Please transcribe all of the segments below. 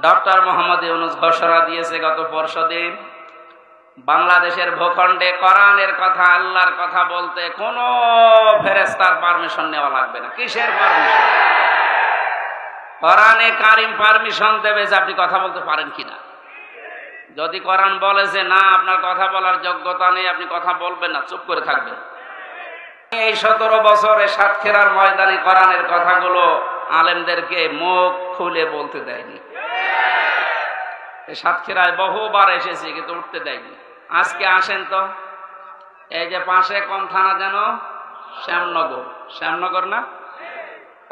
Doctor Mohammad Yunus ঘোষণা দিয়েছে গত পরশুদিন, বাংলাদেশের ভূখণ্ডে কোরআনের কথা, আল্লাহর কথা বলতে কোনো ফেরেশতার পারমিশন নেওয়া লাগবে না। কিসের পারমিশন? কোরআনে কারিম পারমিশন দেবে যে আপনি কথা বলতে পারেন কিনা। যদি কোরআন বলে যে না, আপনার কথা বলার যোগ্যতা নেই, আপনি কথা বলবেন না, চুপ করে থাকবেন। এই 17 বছরে সাতক্ষীরার ময়দানে কোরআনের কথাগুলো আলেমদেরকে মুখ খুলে বলতে দেয়নি। সাতক্ষীরায় বহুবার এসেছি কিন্তু উঠতে দেয়নি। আজকে আসেন তো, এই যে পাশে কোন থানা যেন, শ্যামনগর, শ্যামনগর না,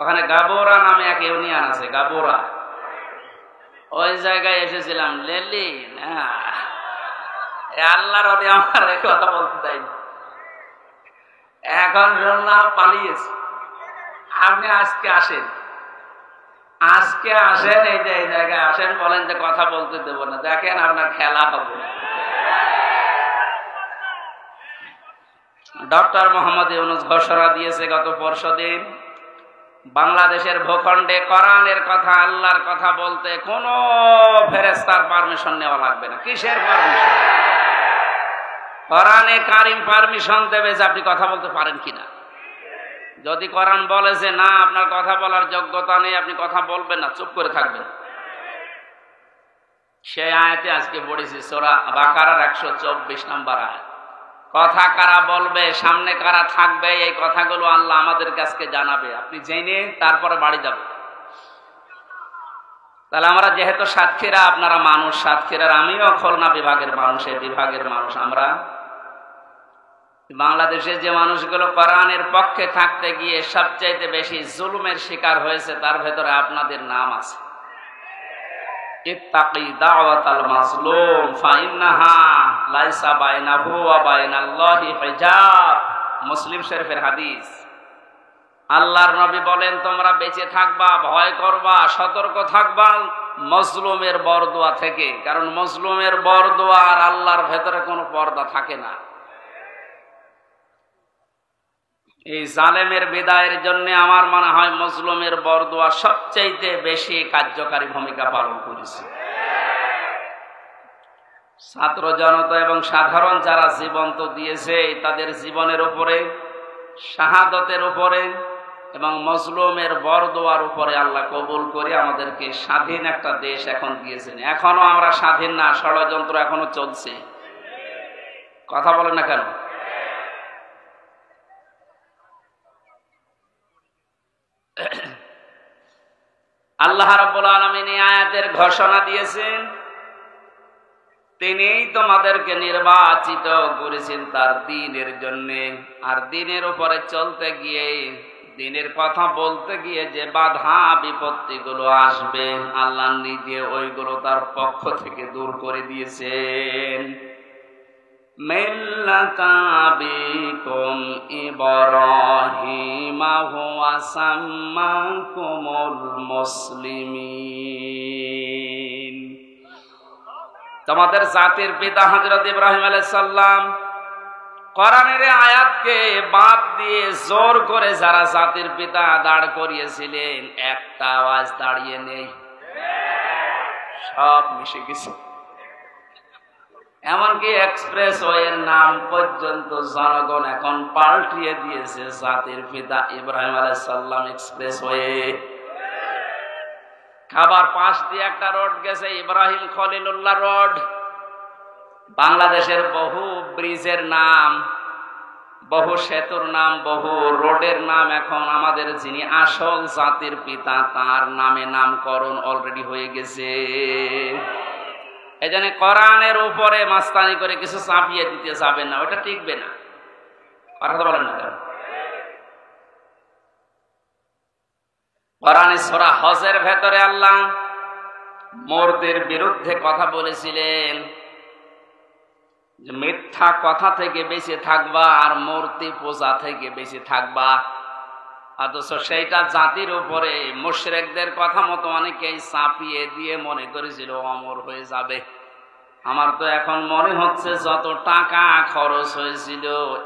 ওখানে গাবোরা নামে এক ইউনিয়ন আছে, গাবোরা, ওই জায়গায় এসেছিলাম। লেলি না, আল্লাহর ওলি আমার কথা বলতে দেয়নি। এখন শুনলাম পালিয়েছে। আপনি আজকে আসেন, আজকে আসেন, এই যে এই জায়গায় আসেন, বলেন যে কথা বলতে দেব না, দেখেন আপনার খেলা হবে। ডক্টর মোহাম্মদ ইউনূস ঘোষণা দিয়েছে গত পরশুদিন, বাংলাদেশের ভূখণ্ডে কোরআনের কথা, আল্লাহর কথা বলতে কোনো ফেরেশতার পারমিশন নেওয়া লাগবে না। কিসের পারমিশন? কোরআনে কারিম পারমিশন দেবে যে আপনি কথা বলতে পারেন কিনা। যদি কোরআন বলে যে না, আপনার কথা বলার যোগ্যতা নেই, আপনি কথা বলবেন না, চুপ করে থাকবেন। সেই আয়াতে আজকে পড়েছি সূরা বাকারার 124 নম্বর আয়াত। কথা কারা বলবে, সামনে কারা থাকবে, এই কথাগুলো আল্লাহ আমাদের কাছে জানাবে। আপনি জেনে তারপরে বাড়ি যাবেন। তাহলে আমরা যেহেতু সাতক্ষীরা, আপনারা মানুষ সাতক্ষীরার, আমিও খুলনা বিভাগের মানুষ, এই বিভাগের মানুষ। আমরা বাংলাদেশে যে মানুষগুলো কোরআনের পক্ষে থাকতে গিয়ে সবচাইতে বেশি জুলুমের শিকার হয়েছে, তার ভেতরে আপনাদের নাম আছে। ইত্তাকি দাওয়াতাল মাজলুম ফাইন্নাহা লাইসা বাইনাহু ওয়া বাইনাল্লাহি হিজাব। মুসলিম শরীফের হাদিস। আল্লাহর নবী বলেন, তোমরা বেঁচে থাকবা, ভয় করবা, সতর্ক থাকবা মজলুমের বরদোয়া থেকে, কারণ মজলুমের বরদোয়া আর আল্লাহর ভেতরে কোনো পর্দা থাকে না। এই জালেমের বিদায়ের জন্য আমার মনে হয় মজলুমের বরদোয়া সবচাইতে বেশি কার্যকারী ভূমিকা পালন করেছে। ছাত্র জনতা এবং সাধারণ যারা জীবন তো দিয়েছে, তাদের জীবনের উপরে, শাহাদতের উপরে এবং মজলুমের বরদোয়ার উপরে আল্লাহ কবুল করে আমাদেরকে স্বাধীন একটা দেশ এখন দিয়েছেন। এখনো আমরা স্বাধীন না, ষড়যন্ত্র এখনো চলছে। কথা বলেন না কেন? আল্লাহ রাব্বুল আলামিন এই আয়াতের ঘোষণা দিয়েছেন, তিনিই তোমাদেরকে নির্বাচিত করেছেন তার দ্বীনের জন্য। আর দ্বীনের উপরে চলতে গিয়ে, দ্বীনের কথা বলতে গিয়ে যে বাধা বিপত্তিগুলো আসবে, আল্লাহ নিজে ওইগুলো তার পক্ষ থেকে দূর করে দিয়েছেন। মিল্লাতা আবিকুম ইব্রাহিম হুয়া সাম্মাকুমুল মুসলিমিন। তোমাদের জাতির পিতা হযরত ইব্রাহিম আলাইহিস সালাম। কোরআনের আয়াতকে বাদ দিয়ে জোর করে যারা জাতির পিতা দাঁড় করিয়েছিলেন, একটা আওয়াজ দাঁড়িয়ে নেই, সব মিশে গেছে। এমনকি এক্সপ্রেসওয়ের নাম পর্যন্ত জনগণ এখন পাল্টিয়ে দিয়েছে জাতির পিতা ইব্রাহিম আলাইহিস সালাম এক্সপ্রেসওয়ে। খাবার পাশ দিয়ে একটা রোড গেছে, ইব্রাহিম খলিলুল্লাহ রোড। বাংলাদেশের বহু ব্রিজের নাম, বহু সেতুর নাম, বহু রোডের নাম এখন আমাদের যিনি আসল জাতির পিতা তার নামে নামকরণ অলরেডি হয়ে গেছে। এজন্য কোরআনের উপরে মাস্তানি করে কিছু চাপিয়ে দিতে যাবেন না, ওটা টিকবে না। কথা বলেন না কেন? কোরআনে সূরা হজের ভেতরে আল্লাহ মূর্তির বিরুদ্ধে কথা বলেছিলেন, যে মিথ্যা কথা থেকে বেঁচে থাকবা আর মূর্তি পূজা থেকে বেঁচে থাকবা। অথচ সেইটা জাতির উপরে মুশরিকদের কথা মতো অনেকেই চাপিয়ে দিয়ে মনে করেছিল অমর হয়ে যাবে। আমার তো এখন মনে হচ্ছে যত টাকা খরচ হয়েছিল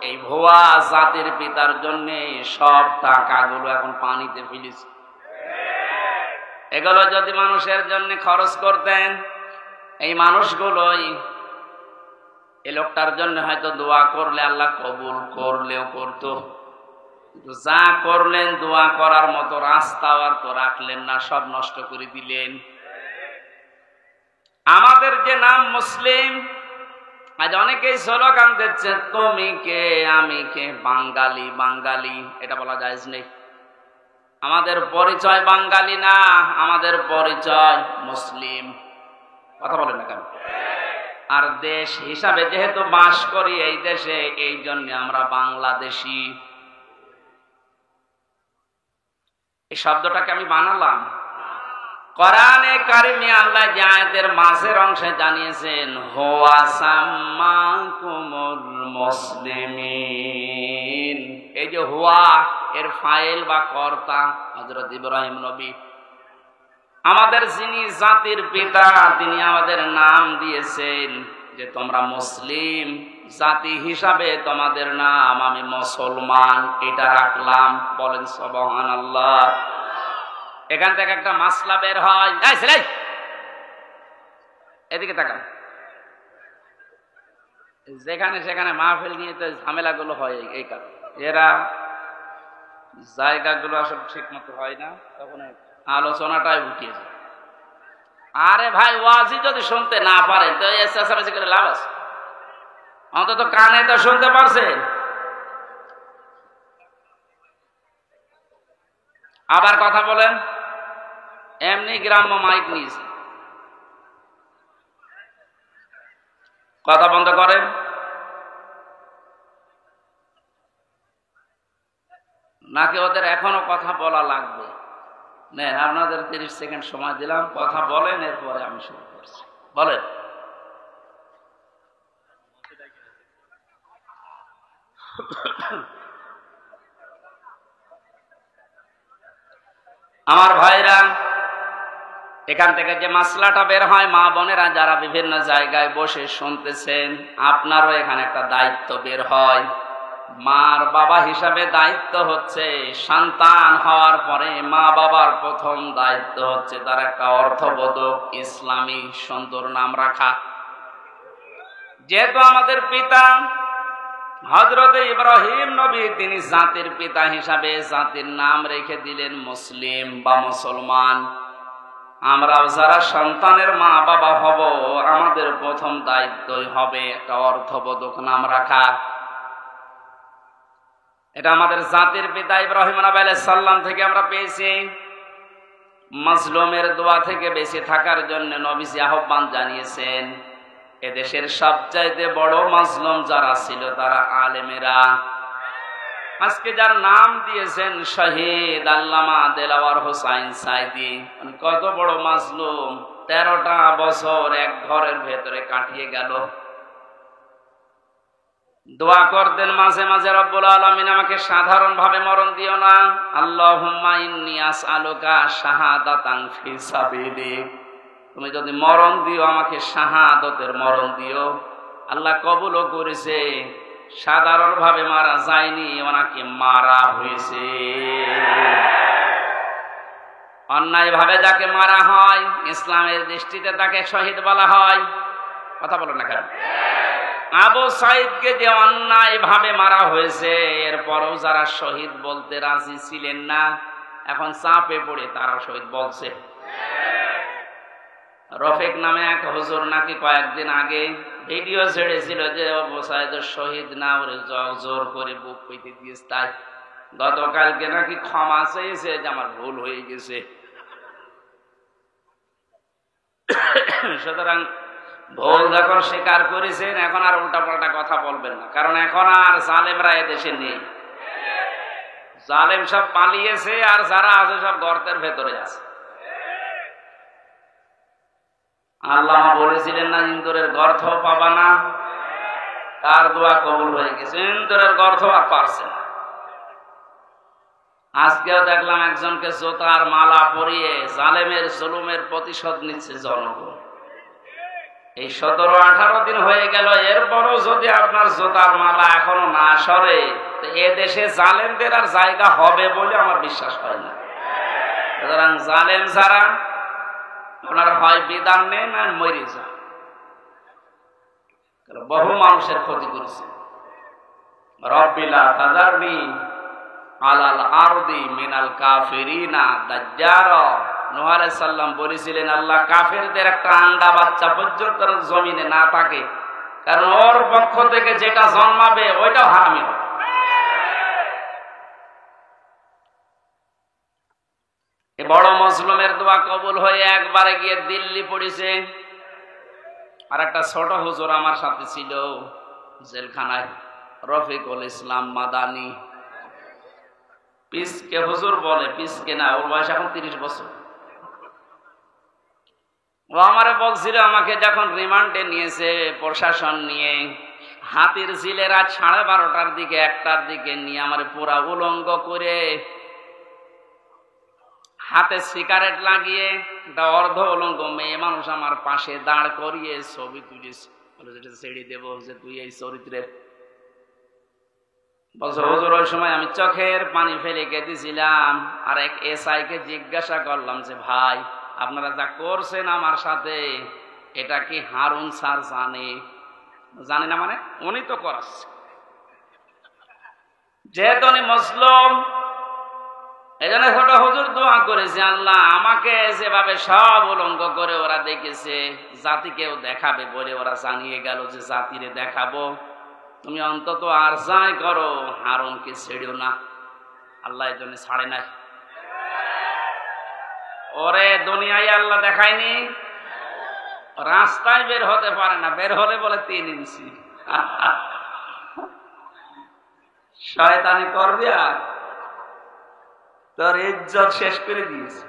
এই ভুয়া জাতির পিতার জন্য, সব টাকাগুলো এখন পানিতে ফেলেছে। এগুলো যদি মানুষের জন্য খরচ করতেন, এই মানুষগুলোই এই লোকটার জন্য হয়তো দোয়া করলে আল্লাহ কবুল করলেও করতো, কিন্তু যা করলেন দোয়া করার মতো রাস্তাও আর তো রাখলেন না, সব নষ্ট করে দিলেন। আমাদের যে নাম মুসলিম, আজ অনেকেই স্লোগান দিচ্ছে তুমি কে আমি কে, বাঙালি বাঙালি, এটা বলা জায়েজ নেই। আমাদের পরিচয় বাঙালি না, আমাদের পরিচয় মুসলিম। কথা বলেন না কেন? আর দেশ হিসাবে যেহেতু বাস করি এই দেশে, এই জন্য আমরা বাংলাদেশি। এই শব্দটাকে আমি বানালাম। কোরআনে কারিমে আল্লাহ যে আয়াতের মাঝের অংশে জানিয়েছেন হুয়া সাম্মাকুমুল মুসলিমিন, এই যে হুয়া এর ফাইল বা কর্তা হযরত ইব্রাহিম নবী, আমাদের যিনি জাতির পিতা, তিনি আমাদের নাম দিয়েছেন যে তোমরা মুসলিম জাতি হিসাবে তোমাদের নাম আমি মুসলমান, এটা রাখলাম। বলেন সুবহানাল্লাহ। এখান থেকে একটা মাসলা বের হয়। এদিকে তাকান, যেখানে সেখানে মাহফিল নিয়ে তো ঝামেলাগুলো হয় এই কারণে, এরা জায়গাগুলো আসলে ঠিক মতো হয় না, তখন আলোচনাটাই উঠিয়ে যায়। আরে ভাই, ওয়াজি যদি শুনতে না পারেন তো এসএসএমএসি করে লাভ আছে? অন্তত কানে তো শুনতে পারছেন। আবার কথা বলেন, এমনি গ্রাম্য মাইক নিয়েছে, কথা বন্ধ করেন। নাকি ওদের এখনো কথা বলা লাগবে? নেন, আপনাদের 30 সেকেন্ড সময় দিলাম, কথা বলেন, এরপরে আমি শুরু করছি। বলেন। আমার ভাইরা, এখান থেকে যে মাসলাটা বের হয়, মা বোনেরা যারা বিভিন্ন জায়গায় বসে শুনতেছেন, আপনারও এখানে একটা দায়িত্ব বের হয়। মার বাবা হিসাবে দায়িত্ব হচ্ছে, সন্তান হওয়ার পরে মা বাবার প্রথম দায়িত্ব হচ্ছে তার একটা অর্থবোধক ইসলামী সুন্দর নাম রাখা। যেহেতু আমাদের পিতা হযরত ইব্রাহিম নবী, তিনি জাতির পিতা হিসাবে জাতির নাম রেখে দিলেন মুসলিম বা মুসলমান। আমরাও যারা সন্তানের মা বাবা হব, আমাদের প্রথম দায়িত্বই হবে একটা অর্থবোধক নাম রাখা। এটা আমাদের জাতির পিতা ইব্রাহিম আলাইহিস সালাম থেকে আমরা পেয়েছি। মাজলুমের দোয়া থেকে বেঁচে থাকার জন্য নবীজি আহ্বান জানিয়েছেন। এদেশের সবচাইতে বড় মাজলুম যারা ছিল তারা আলেমেরা। আজকে যার নাম দিয়েছেন শহীদ আল্লামা দেলাওয়ার হোসাইন সাইদি, কত বড় মাজলুম, 13টা বছর এক ঘরের ভেতরে কাটিয়ে গেল। দোয়া করতেন মাঝে মাঝে, রব্বুল আলামিন আমাকে সাধারণ ভাবে মরণ দিও না, আল্লাহুম্মা ইন্নী আসআলুকা শাহাদাতান ফি সাবিলিক, তুমি যদি মরণ দিও আমাকে শাহাদতের মরণ দিও। আল্লাহ কবুলও করেছে, সাধারণ ভাবে মারা যায়নি, ওনাকে মারা হয়েছে। অন্যায় ভাবে যাকে মারা হয়, ইসলামের দৃষ্টিতে তাকে শহীদ বলা হয়। কথা বলো না কেন? আবু সাইদকে যে অন্যায় ভাবে মারা হয়েছে, এরপরও যারা শহীদ বলতে রাজি ছিলেন না, এখন চাপে পড়ে তারা শহীদ বলছে। রফিক নামে এক হুজুর নাকি কয়েকদিন আগে ভিডিও ছেড়েছিল যে আবু সাইদ শহীদ না, ওরে জোর করে বুক পেতে দিয়েছে। তাই গতকালকে নাকি ক্ষমা চেয়েছে যে আমার ভুল হয়ে গেছে। সুতরাং ভুল যখন স্বীকার করেছেন, এখন আর উল্টাপাল্টা কথা বলবেন না, কারণ এখন আর জালেমরা এদেশে নেই। জালেম সব পালিয়েছে, আর যারা আছে সব গর্তের ভেতরে আছে। আল্লাহ বলেছিলেন না, ইন্দুরের গর্ত পাবা না, তার দোয়া কবুল হয়ে গেছে। ইন্দুরের গর্ত আর পারছে না। আজকেও দেখলাম একজনকে জোতার মালা পরিয়ে জালেমের জুলুমের প্রতিশোধ নিচ্ছে জনগণ। এই 17-18 দিন হয়ে গেল, এরপরও যদি আপনার জোতার মালা এখনো না সরে, তো এ দেশে জালেমদের আর জায়গা হবে বলে আমার বিশ্বাস হয় না। সুতরাং জালেম ছাড়া ওনার হয় বিধান নেন আর মরে যান। বহু মানুষের ক্ষতি করেছে। রব্বিলা তাযারনি আলাল আরদি মিনাল কাফিরিনা দাজ্জারা। নূহ আলাইহিস সালাম বলেছিলেন, আল্লাহ কাফেরদের একটা আন্ডা বাচ্চা পর্যন্ত জমিনে না থাকে, কারণ ওর পক্ষ থেকে যেটা জন্মাবে ওইটাও হারামি হবে। বড় মজলুমের দোয়া কবুল হয়ে একবারে গিয়ে দিল্লি পড়েছে। আর একটা ছোট হুজুর আমার সাথে ছিল জেলখানায়, রফিকুল ইসলাম মাদানি। পিসকে হুজুর বলে, পিসকে না, ওর বয়স এখন 30 বছর। ও আমারে বলছিল, আমাকে যখন রিমান্ডে নিয়েছে প্রশাসন নিয়ে, হাতির ঝিলের রাত 12:30টার দিকে 1টার দিকে নিয়ে আমার পুরা উলঙ্গ করে হাতে সিগারেট লাগিয়ে একটা অর্ধ উলঙ্গ মেয়ে মানুষ আমার পাশে দাঁড় করিয়ে ছবি তুলেছে। বলে যেটা ছেড়ে দেবো, যে তুই এই চরিত্রের। বলছে হুজুর, ওই সময় আমি চোখের পানি ফেলে কেঁদেছিলাম। আর এক এসআই কে জিজ্ঞাসা করলাম যে, ভাই আপনারা যা করছেন আমার সাথে, এটা কি হারুন স্যার জানে? জানে না মানে? উনি তো করাচ্ছে, যেহেতু উনি মুসলিম। এই জন্য ছোট হুজুর দোয়া করেছে, আল্লাহ আমাকে যেভাবে সব উলঙ্গ করে ওরা দেখেছে, জাতিকেও দেখাবে বলে ওরা জানিয়ে গেল যে জাতিরে দেখাবো, তুমি অন্তত আর যাই করো হারুনকে ছেড়িও না। আল্লাহ এই জন্য ছাড়ে নাই। ওরে দুনিয়ায় আল্লাহ দেখায়নি, রাস্তায় বের হতে পারে না, বের হলে বলে 3 ইঞ্চি। শয়তানি করবি আর তোর ইজ্জত শেষ করে দিয়েছে।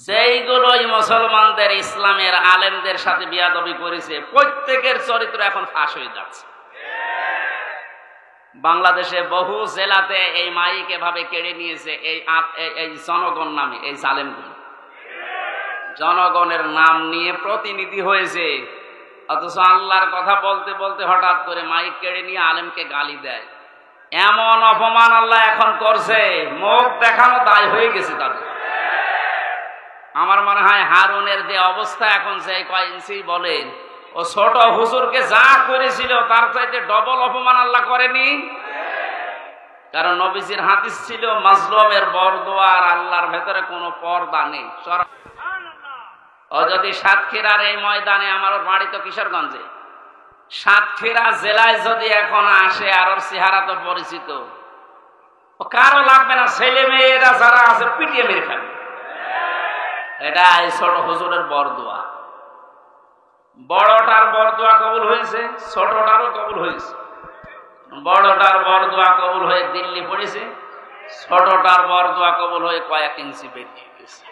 যেইগুলোই মুসলমানদের ইসলামের আলেমদের সাথে বিয়াদবি করেছে, প্রত্যেকের চরিত্র এখন ফাঁস হয়ে যাচ্ছে। বাংলাদেশে বহু জেলাতে এই মাইক এভাবে কেড়ে নিয়েছে এই জনগণ নামে, এই জালেমগুলো জনগণের নাম নিয়ে প্রতিনিধি হয়েছে, অথচ আল্লাহর কথা বলতে বলতে হঠাৎ করে মাইক কেড়ে নিয়ে আলেমকে গালি দেয়। এমন অপমান আল্লাহ এখন করছে, মুখ দেখানো দায় হয়ে গেছে তাদের। আমার মনে হয় হারুনের যে অবস্থা এখন, যে কয় ইঞ্চি বলেন, ও ছোট হুজুরকে যা করেছিল তার চাইতে ডবল অপমান আল্লাহ করেনি। কারণ নবীজির হাদিস ছিল, মাজলুমের বরদোয়া আর আল্লাহর ভেতরে কোনো পর্দা নেই। ও যদি সাতক্ষীরার এই ময়দানে, আমার বাড়ি তো কিশোরগঞ্জে, সাতক্ষীরা জেলায় যদি এখন আসে, আর ওর চেহারা তো পরিচিত, ও কারো লাগবে না, ছেলে মেয়েরা যারা আছে পিটিয়ে মেরে ফেলবে। এটা এই ছোট হুজুরের বরদোয়া। বড়টার বরদোয়া কবুল হয়েছে, ছোটটারও কবুল হয়েছে। বড়টার বরদোয়া কবুল হয়ে দিল্লি পড়েছে, ছোটটার বরদোয়া কবুল হয়ে কয়েক ইঞ্চি বেরিয়ে গেছে।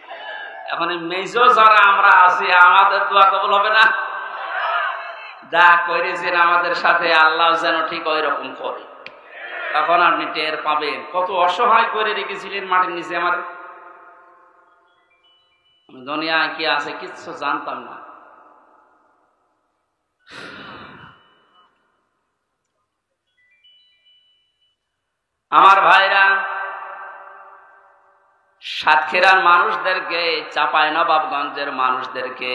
এখন মেজো যারা আমরা আছি, আমাদের দোয়া কবুল হবে না? যা করেছেন আমাদের সাথে, আল্লাহ যেন ঠিক ওই রকম করে। তখন আপনি টের পাবেন কত অসহায় করে রেখেছিলেন মাটির নিচে। আমার দুনিয়া কি আছে কিচ্ছু জানতাম না। আমার ভাইরা, সাতক্ষীরার মানুষদেরকে, চাঁপাইনবাবগঞ্জের মানুষদেরকে,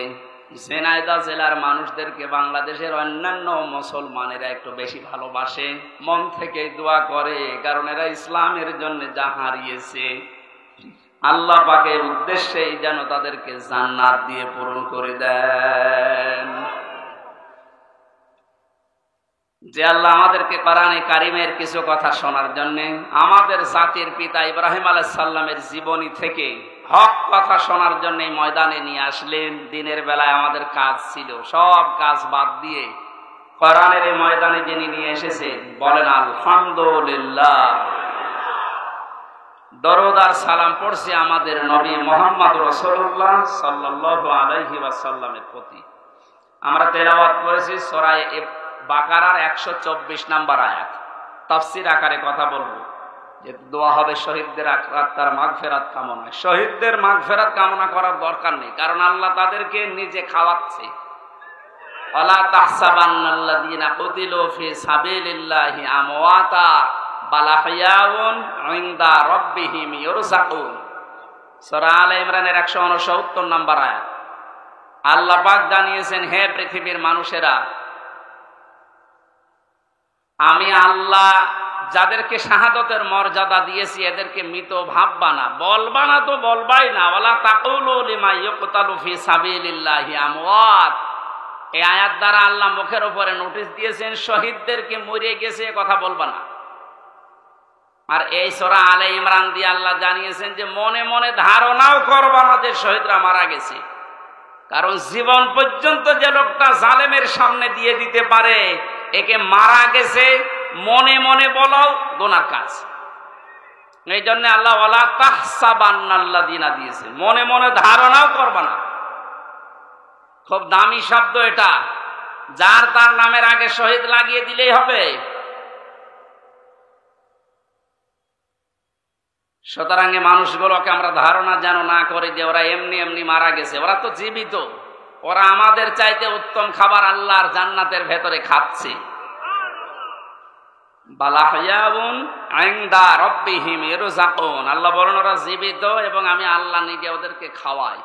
ঝিনাইদহ জেলার মানুষদেরকে বাংলাদেশের অন্যান্য মুসলমানেরা একটু বেশি ভালোবাসে, মন থেকে দোয়া করে, কারণ এরা ইসলামের জন্য যা হারিয়েছে আল্লাহ পাকের উদ্দেশ্যেই যেন তাদেরকে জান্নাত দিয়ে পূরণ করে দেন। যে আল্লাহ আমাদেরকে কোরআনে কারিমের কিছু কথা শোনার জন্য, আমাদের জাতির পিতা ইব্রাহিম আলাইহিস সালামের জীবনী থেকে হক কথা শোনার জন্য ময়দানে নিয়ে আসলেন। দিনের বেলায় আমাদের কাজ ছিল, সব কাজ বাদ দিয়ে কোরআনের এই ময়দানে যিনি নিয়ে এসেছেন, বলেন আলহামদুলিল্লাহ। দরুদ আর সালাম পড়ছি আমাদের নবী মুহাম্মদ রাসূলুল্লাহ সাল্লাল্লাহু আলাইহি ওয়াসাল্লামের প্রতি। আমরা তেলাওয়াত করেছি সূরা বাকারার 124 নম্বর আয়াত। তাফসীর আকারে কথা বলবো, যে দোয়া হবে শহীদদের আত্মার মাগফিরাত কামনা। শহীদদের মাগফিরাত কামনা করার দরকার নেই, কারণ আল্লাহ তাদেরকে নিজে খাওয়াচ্ছে। ওয়ালা তাহসাবান্নাল্লাযীনা কুতিলু ফি সাবিলিল্লাহি আমওয়াতা, বাল আহইয়াউন ইনদা রাব্বিহিম ইউরযাকুন। সূরা আলে ইমরানের 169 নম্বর আয়াত। আল্লাহ পাক জানিয়েছেন, হে পৃথিবীর মানুষেরা, আমি আল্লাহ যাদেরকে শাহাদতের মর্যাদা দিয়েছি এদেরকে মৃত ভাববা না, বলবা না তো বলবাই না। ওয়ালা তাকুলু লিমা ইউকতালু ফি সাবিলিল্লাহি আমওয়াত। এই আয়াত দ্বারা আল্লাহ মুখের উপরে নোটিশ দিয়েছেন, শহীদদেরকে মরে গেছে কথা বলবা না। আর এই সূরা আলে ইমরান দিয়ে আল্লাহ জানিয়েছেন যে মনে মনে ধারণাও করবা না যে শহীদরা মারা গেছে। কারণ জীবন পর্যন্ত যে লোকটা জালেমের সামনে দিয়ে দিতে পারে, একে মারা গেছে মনে মনে বলাও গুনার কাজ। এই জন্য আল্লাহ ওয়ালা তাহসাবান্নাল্লাযিনা দিয়েছে, মনে মনে ধারণাও করবা না। খুব দামি শব্দ এটা, যার তার নামের আগে শহীদ লাগিয়ে দিলেই হবে। সুতরাং মানুষগুলোকে আমরা ধারণা যেন না করি যে ওরা এমনি এমনি মারা গেছে। ওরা তো জীবিত, ওরা আমাদের চাইতে উত্তম খাবার আল্লাহর জান্নাতের ভেতরে খাচ্ছে। বাল আহইয়াউন ইনদা রাব্বিহিম ইউরযাকুন। আল্লাহ বলেন ওরা জীবিত এবং আমি আল্লাহ নিজে ওদেরকে খাওয়াই।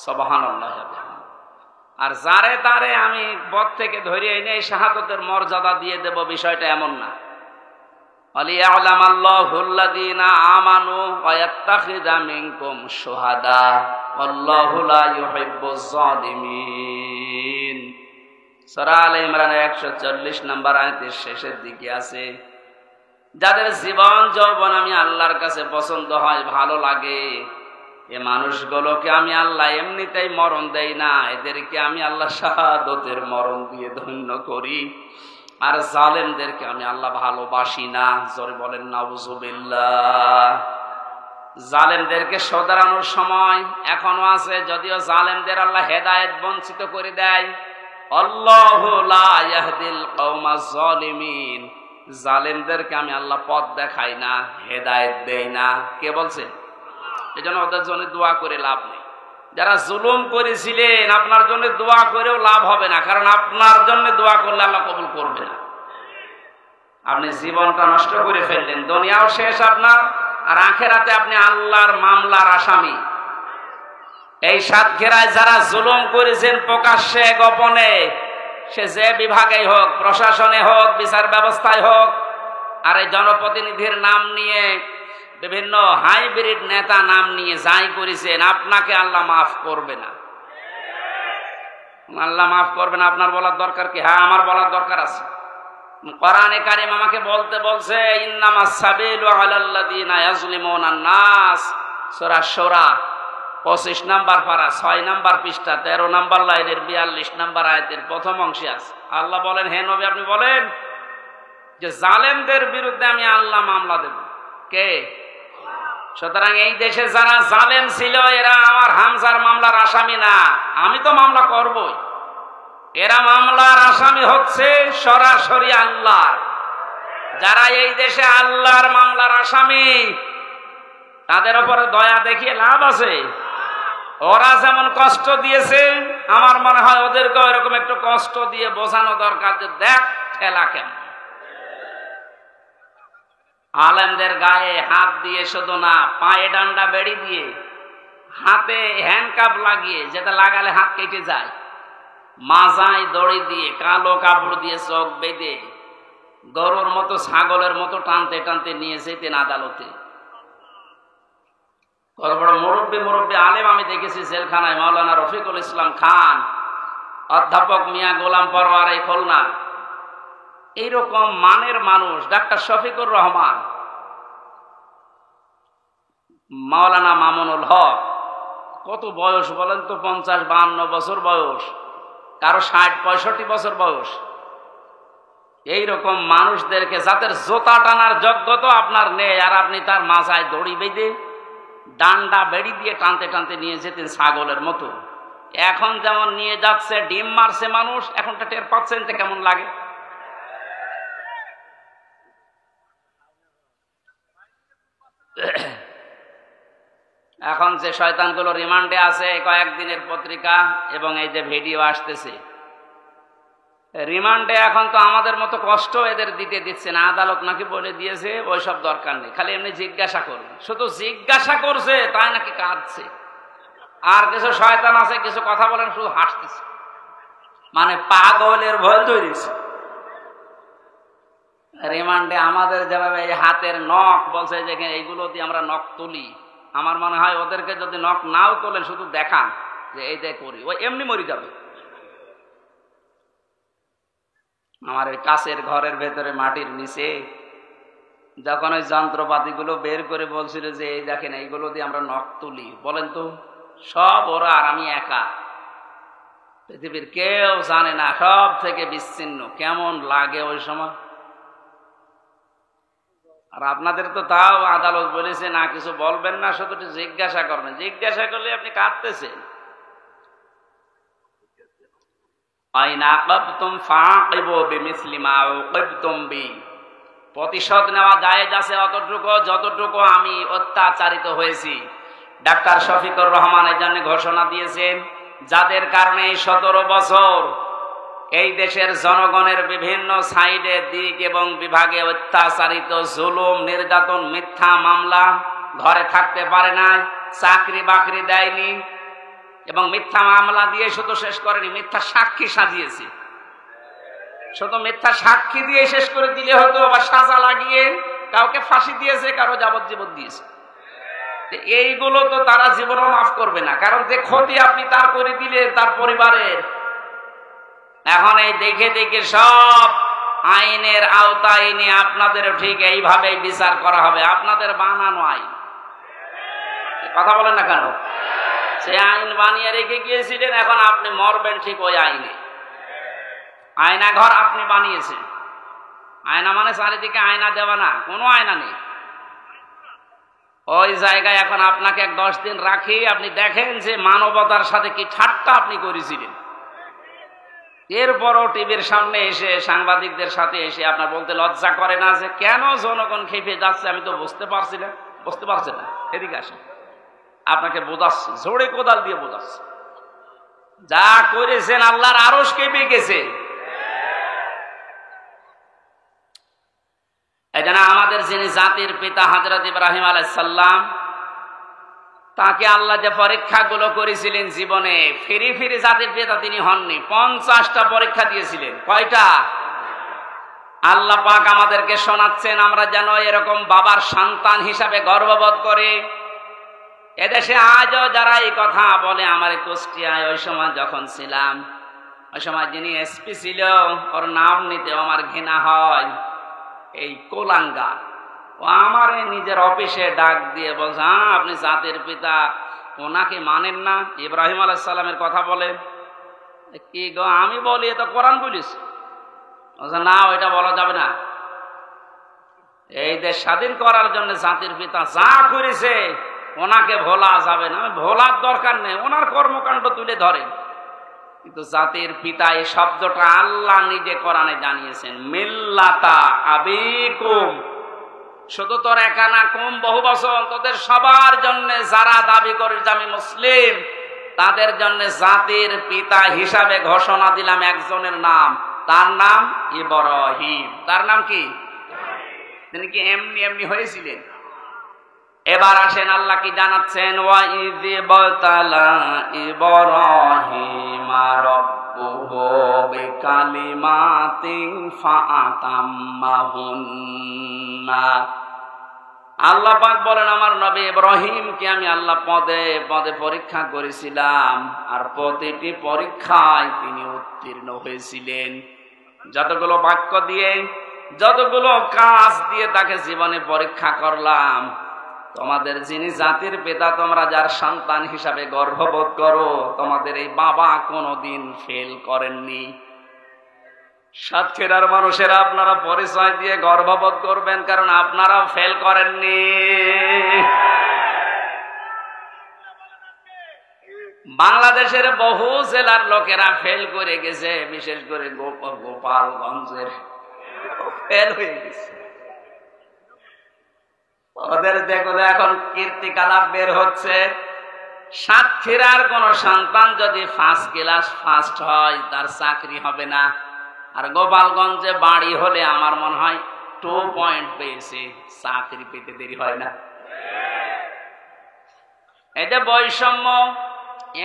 সুবহানাল্লাহ। আর যারে তারে আমি পথ থেকে ধরে এনে শাহাদাতের মর্যাদা দিয়ে দেব, বিষয়টা এমন না। ওয়ালিয়ালামাল্লাহুল্লাযীনা আমানু ওয়া ইয়াত্তাখিযা মিনকুম শুহাদা ওয়াল্লাহু লা ইউহিব্বুজ জালিমিন। সূরা আলে ইমরানের 140 নম্বর আয়াতের শেষের দিকে আছে, যাদের জীবন যৌবন আমি আল্লাহর কাছে পছন্দ হয়, ভালো লাগে, এ মানুষগুলোকে আমি আল্লাহ এমনিতেই মরণ দেই না, এদেরকে আমি আল্লাহ শাহাদতের মরণ দিয়ে ধন্য করি। আর জালেমদেরকে আমি আল্লাহ ভালোবাসি না। জোরে বলেন নাউজুবিল্লাহ। জালেমদেরকে শোধরানোর সময় এখনো আছে, যদিও জালেমদের আল্লাহ হেদায়েত বঞ্চিত করে দেয়। আল্লাহু লা ইয়াহদিল কওমাজ জালিমিন। জালেমদেরকে আমি আল্লাহ পথ দেখাই না, হেদায়েত দেই না। কে বলছে? এজন্য ওদের জন্য দোয়া করে লাভ নেই। যারা জুলুম করেছিলেন আপনার জন্য দোয়া করেও লাভ হবে না, কারণ আপনার জন্য দোয়া করলে আল্লাহ কবুল করবে না। আপনি জীবনটা নষ্ট করে ফেললেন, দুনিয়াও শেষ আপনার, আর আখিরাতে আপনি আল্লাহর মামলার আসামি। এই সাতক্ষীরায় যারা জুলুম করেছেন প্রকাশ্যে গোপনে, সে যে বিভাগেই হোক, প্রশাসনে হোক, বিচার ব্যবস্থায় হোক, আর এই জনপ্রতিনিধির নাম নিয়ে, বিভিন্ন হাইব্রিড নেতা নাম নিয়ে যাই করেছেন, আপনাকে আল্লাহ মাফ করবে না। আল্লাহ মাফ করবে না। আপনার বলার দরকার কি? হ্যাঁ, আমার বলার দরকার আছে। কোরআনে কারীম আমাকে বলতে বলছে, ইন্নামাস সাবিলু আলাল্লাযিনা ইয়াজলিমুনান নাস। সূরা শূরা 25 নম্বর পারা 6 নম্বর পৃষ্ঠা 13 নম্বর লাইনের 42 নম্বর আয়াতের প্রথম অংশে আছে। আল্লাহ বলেন, হে নবী আপনি বলেন যে জালেমদের বিরুদ্ধে আমি আল্লাহ মামলা দেব। কে? সুতরাং এই দেশে যারা জালেম ছিল এরা আমার হামজার মামলার আসামি না, আমি তো মামলা করবই। এরা মামলার আসামি হচ্ছে সরাসরি আল্লাহ। যারা এই দেশে আল্লাহর মামলার আসামি, তাদের উপরে দয়া দেখিয়ে লাভ আছে? ওরা যেমন কষ্ট দিয়েছে, আমার মনে হয় ওদেরকে এরকম একটু কষ্ট দিয়ে বোঝানো দরকার যে দেখ ঠেলা কেমন। আলেমদের গায়ে হাত দিয়ে শুধু না, পায়ে ডান্ডা বেড়ি দিয়ে, হাতে হ্যান্ডকাপ লাগিয়ে, যেটা লাগালে হাত কেটে যায়, মাজায় দড়ি দিয়ে, কালো কাপড় দিয়ে চোখ বেঁধে, গরুর মতো ছাগলের মতো টানতে টানতে নিয়ে যেতেন আদালতে। কত বড় মুরব্বী আলেম আমি দেখেছি জেলখানায়। মাওলানা রফিকুল ইসলাম খান, অধ্যাপক মিয়া গোলাম পরওয়ার এই খুলনা, এইরকম মানের মানুষ, ডাক্তার শফিকুর রহমান, মাওলানা মামুনুল হক, কত বয়স বলেন তো? 50-52 বছর বয়স, কারো 60-65 বছর বয়স। এইরকম মানুষদেরকে, যাদের জোতা টানার যোগ্যতা আপনার নেই, আর আপনি তার মাথায় দড়ি বেঁধে ডান্ডা বেড়ি দিয়ে টানতে টানতে নিয়ে যেতেন ছাগলের মতো। এখন যেমন নিয়ে যাচ্ছে, ডিম মারছে মানুষ, এখনটা টের পাচ্ছেন যে কেমন লাগে। এখন যে শয়তানগুলো রিমান্ডে আছে, কয়েকদিনের পত্রিকা এবং এই যে ভিডিও আসতেছে, রিমান্ডে এখন তো আমাদের মতো কষ্ট এদের দিতে দিচ্ছে না, আদালত নাকি বলে দিয়েছে ওইসব দরকার নেই, খালি এমনি জিজ্ঞাসা করবে। শুধু জিজ্ঞাসা করছে তাই নাকি কাঁদছে, আর কিছু শয়তান আছে কিছু কথা বলেন শুধু হাসতেছে, মানে পাগলের ভয় তৈরিছে। রিমান্ডে আমাদের যেভাবে এই হাতের নখ বলছে যে এইগুলো দিয়ে আমরা নখ তুলি, আমার মনে হয় ওদেরকে যদি নখ নাও তোলেন শুধু দেখান যে এই যে করি, ও এমনি মরে যাবে। আমার ওই কাছের ঘরের ভেতরে মাটির নিচে যখন ওই যন্ত্রপাতিগুলো বের করে বলছিল যে এই দেখেন এইগুলো দিয়ে আমরা নখ তুলি, বলেন তো সব ওরা আর আমি একা, পৃথিবীর কেউ জানে না, সব থেকে বিচ্ছিন্ন। কেমন লাগে ওই সময়? আর আপনাদের তো তাও আদালত বলেছে না কিছু বলবেন না, শুধু জিজ্ঞাসা করবেন। জিজ্ঞাসা করলে আপনি কাঁদতেছেন। প্রতিশোধ নেওয়া জায়েজ আছে অতটুকু যতটুকু আমি অত্যাচারিত হয়েছি। ডাক্তার শফিকুর রহমান এই জন্য ঘোষণা দিয়েছেন, যাদের কারণে 17 বছর এই দেশের জনগণের বিভিন্ন সাইডে দিক এবং বিভাগে অত্যাচারিত, জুলুম, নির্যাতন, মিথ্যা মামলা, ঘরে থাকতে পারে না, চাকরি বাকরি দেয়নি, এবং মিথ্যা মামলা দিয়ে শুধু শেষ করেনি, মিথ্যা সাক্ষী সাজিয়েছে। শুধু মিথ্যা সাক্ষী দিয়ে শেষ করে দিলে হতো, বা সাজা লাগিয়ে কাউকে ফাঁসি দিয়েছে, কারো যাবজ্জীবন দিয়েছে। এইগুলো তো তারা জীবনও মাফ করবে না, কারণ যে ক্ষতি আপনি তার করে দিলে তার পরিবারের। এখন এই দেখে দেখে সব আইনের আওতায় এনে আপনাদেরও ঠিক এইভাবেই বিচার করা হবে, আপনাদের বানানো আইন। কথা বলেন না কেন? সে আইন বানিয়ে রেখে গিয়েছিলেন, এখন আপনি মরবেন ঠিক ওই আইনে। আয়না ঘর আপনি বানিয়েছেন। আয়না মানে চারিদিকে আয়না দেওয়া না, কোনো আয়না নেই। ওই জায়গায় এখন আপনাকে 10 দিন রাখি, আপনি দেখেন যে মানবতার সাথে কি ঠাট্টা আপনি করেছিলেন। এরপরও টিভির সামনে এসে সাংবাদিকদের সাথে এসে আপনার বলতে লজ্জা করে না যে কেন জনগণ খেপে যাচ্ছে? আমি তো বুঝতে পারছি না। বুঝতে পারছেন না? এদিকে আসেন, আপনাকে বোঝাচ্ছি, জোরে কোদাল দিয়ে বোঝাচ্ছি। যা করেছেন আল্লাহর আরশ কেঁপে গেছে। এই জন্য আমাদের যিনি জাতির পিতা হযরত ইব্রাহিম আলাইহিস সালাম, তাকে আল্লাহ যে পরীক্ষাগুলো করেছিলেন জীবনে, ফিরি ফিরি জাতির পিতা তিনি হননি। 50টা পরীক্ষা দিয়েছিলেন। কয়টা? আল্লাহ পাক আমাদেরকে শোনাচ্ছেন আমরা যেন এরকম বাবার সন্তান হিসাবে গর্ববোধ করি। এদেশে আজও যারা এই কথা বলে, আমার কুষ্টিয়ায় ওই সময় যখন ছিলাম, ওই সময় যিনি এসপি ছিল, ওর নাম নিতে আমার ঘৃণা হয়। এই কোলাঙ্গা, ও আমার নিজের অফিসে ডাক দিয়ে বলছে, হ্যাঁ আপনি জাতির পিতা, ওনাকে মানেন না? ইব্রাহিম আলাইহিস সালামের কথা বলেন। কি গো? আমি বলি এ তো কোরআন বলিস। না, ওইটা বলা যাবে না। এই দেশ স্বাধীন করার জন্য জাতির পিতা যা করেছে ওনাকে ভোলা যাবে না। ভোলার দরকার নেই, ওনার কর্মকাণ্ড তুলে ধরে। কিন্তু জাতির পিতা এই শব্দটা আল্লাহ নিজে কোরআনে জানিয়েছেন, মিল্লাতা আবিকুম। শুধু তোর একা না, কম বহু বছর তোদের সবার জন্য, যারা দাবি করে যে আমি মুসলিম, তাদের জন্য জাতির পিতা হিসাবে ঘোষণা দিলাম একজনের নাম, তার নাম ইব্রাহিম। তার নাম কি? তিনি কি এমনি এমনি হয়েছিলেন? এবার আসেন আল্লাহ কি জানাচ্ছেন, ওয়া ইয বাতালা ইব্রাহিমা রাব্বুহু বিকালিমাতিন ফাআতাম্মাহুন্না। আল্লাহ পাক বলেন, আমার নবী ইব্রাহিমকে আমি আল্লাহ পদে পদে পরীক্ষা করেছিলাম, আর প্রতিটি পরীক্ষায় তিনি উত্তীর্ণ হয়েছিলেন। যতগুলো বাক্য দিয়ে, যতগুলো কাজ দিয়ে তাকে জীবনে পরীক্ষা করলাম, তোমাদের যিনি জাতির পিতা, তোমরা যার সন্তান হিসাবে গর্ববোধ করো, তোমাদের এই বাবা কোনোদিন ফেল করেননি। সাতক্ষীরার মানুষেরা আপনারা পরিচয় দিয়ে গর্ববোধ করবেন, কারণ আপনারা ফেল করেননি। বাংলাদেশের বহু জেলার লোকেরা ফেল করে গেছে, বিশেষ করে গোপালগঞ্জের ফেল হয়ে গেছে। ওদের দেখো এখন কীর্তিকলাপ বের হচ্ছে। সাতক্ষীরার কোন সন্তান যদি ফার্স্ট ক্লাস ফার্স্ট হয়, তার চাকরি হবে না। আর গোপালগঞ্জে বাড়ি হলে আমার মনে হয় 2 পয়েন্ট পেয়েছে, চাকরি পেতে দেরি হয় না। এটা বৈষম্য।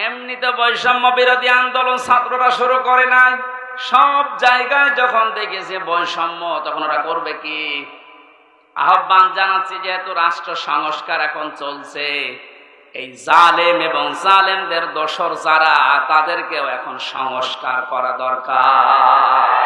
এমনিতে বৈষম্য বিরোধী আন্দোলন ছাত্ররা শুরু করে নাই, সব জায়গায় যখন দেখেছে বৈষম্য তখন ওরা করবে কি? আহ্বান জানাচ্ছি, যেহেতু রাষ্ট্র সংস্কার এখন চলছে, এই জালেম এবং জালেমদের দোসর যারা, তাদেরকেও এখন সংস্কার করা দরকার।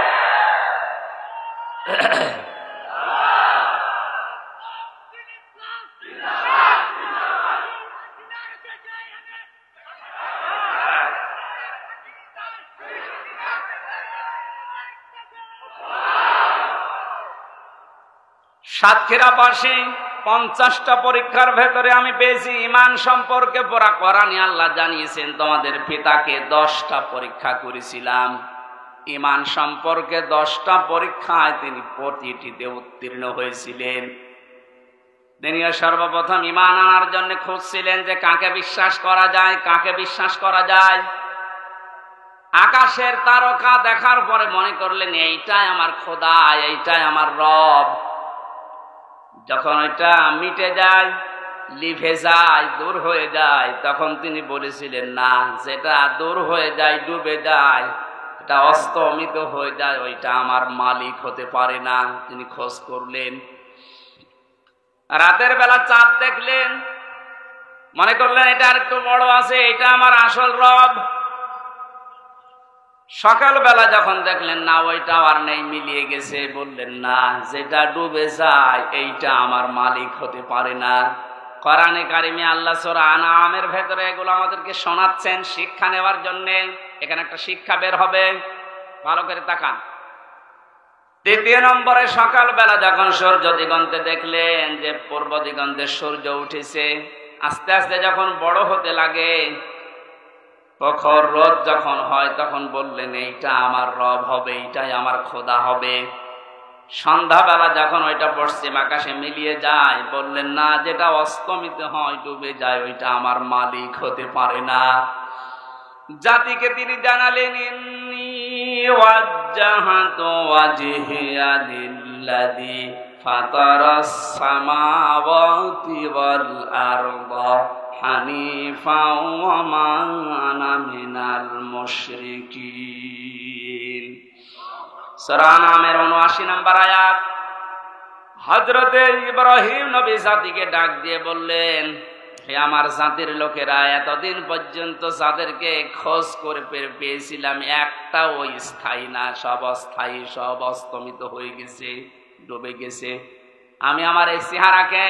সাতক্ষীরাবাসী 50টা পরীক্ষার ভেতরে আমি পেয়েছি ঈমান সম্পর্কে পড়া কোরআনে আল্লাহ জানিয়েছেন, তোমাদের পিতাকে 10টা পরীক্ষা করেছিলাম। ঈমান সম্পর্কে 10টা পরীক্ষায় তিনি প্রতিটিতে উত্তীর্ণ হয়েছিলেন। তিনি সর্বপ্রথম ঈমান আনার জন্য খুঁজছিলেন যে কাকে বিশ্বাস করা যায়, কাকে বিশ্বাস করা যায়। আকাশের তারকা দেখার পরে মনে করলেন এইটাই আমার খোদা, এইটাই আমার রব। যখন এটা মিটে যায়, লিভে যায়, দূর হয়ে যায়, তখন তিনি বলেছিলেন না, যেটা দূর হয়ে যায়, ডুবে যায়, এটা অস্তমিত হয়ে যায়, ওইটা আমার মালিক হতে পারে না। তিনি খোঁজ করলেন, রাতের বেলা চাঁদ দেখলেন, মনে করলেন এটা আর একটু বড় আছে, এটা আমার আসল রব। সকালবেলা যখন দেখলেন না, ওইটাও আর নেই, মিলিয়ে গেছে, বললেন না, যেটা ডুবে যায় এইটা আমার মালিক হতে পারে না। কোরআনে কারিমে আল্লাহ সূরা আনআমের ভেতরে এগুলো আমাদেরকে শোনাচ্ছেন শিক্ষা নেওয়ার জন্য। এখানে একটা শিক্ষা বের হবে, ভালো করে তাকান। দ্বিতীয় নম্বরে, সকালবেলা যখন সূর্য দিগন্তে দেখলেন যে পূর্ব দিগন্তে সূর্য উঠেছে, আস্তে আস্তে যখন বড় হতে লাগে, প্রখর রোদ যখন হয়, তখন বললেন এইটা আমার রব হবে, এইটাই আমার খোদা হবে। সন্ধ্যাবেলা যখন ওইটা পশ্চিম আকাশে মিলিয়ে যায়, বললেন না, যেটা অস্তমিত হয়, ডুবে যায়, ওইটা আমার মালিক হতে পারে না। জাতিকে তিনি জানালেন, ইন্নী ওয়াজ্জাহাতু ওয়াজহিয়া লিল্লাযী ফাতারাস সামাওয়াতি ওয়াল আরদা হানিফা ওয়া মা আনা মিনাল মুশরিকিন। সূরা আনআমের 79 নম্বর আয়াত। হযরতে ইব্রাহিম নবী জাতিকে ডাক দিয়ে বললেন, হে আমার জাতির লোকেরা, এতদিন পর্যন্ত যাদেরকে খোঁজ করে পেয়েছিলাম, একটাও স্থায়ী না, সব অস্থায়ী, সব অস্তমিত হয়ে গেছে, ডুবে গেছে। আমি আমার এই চেহারাকে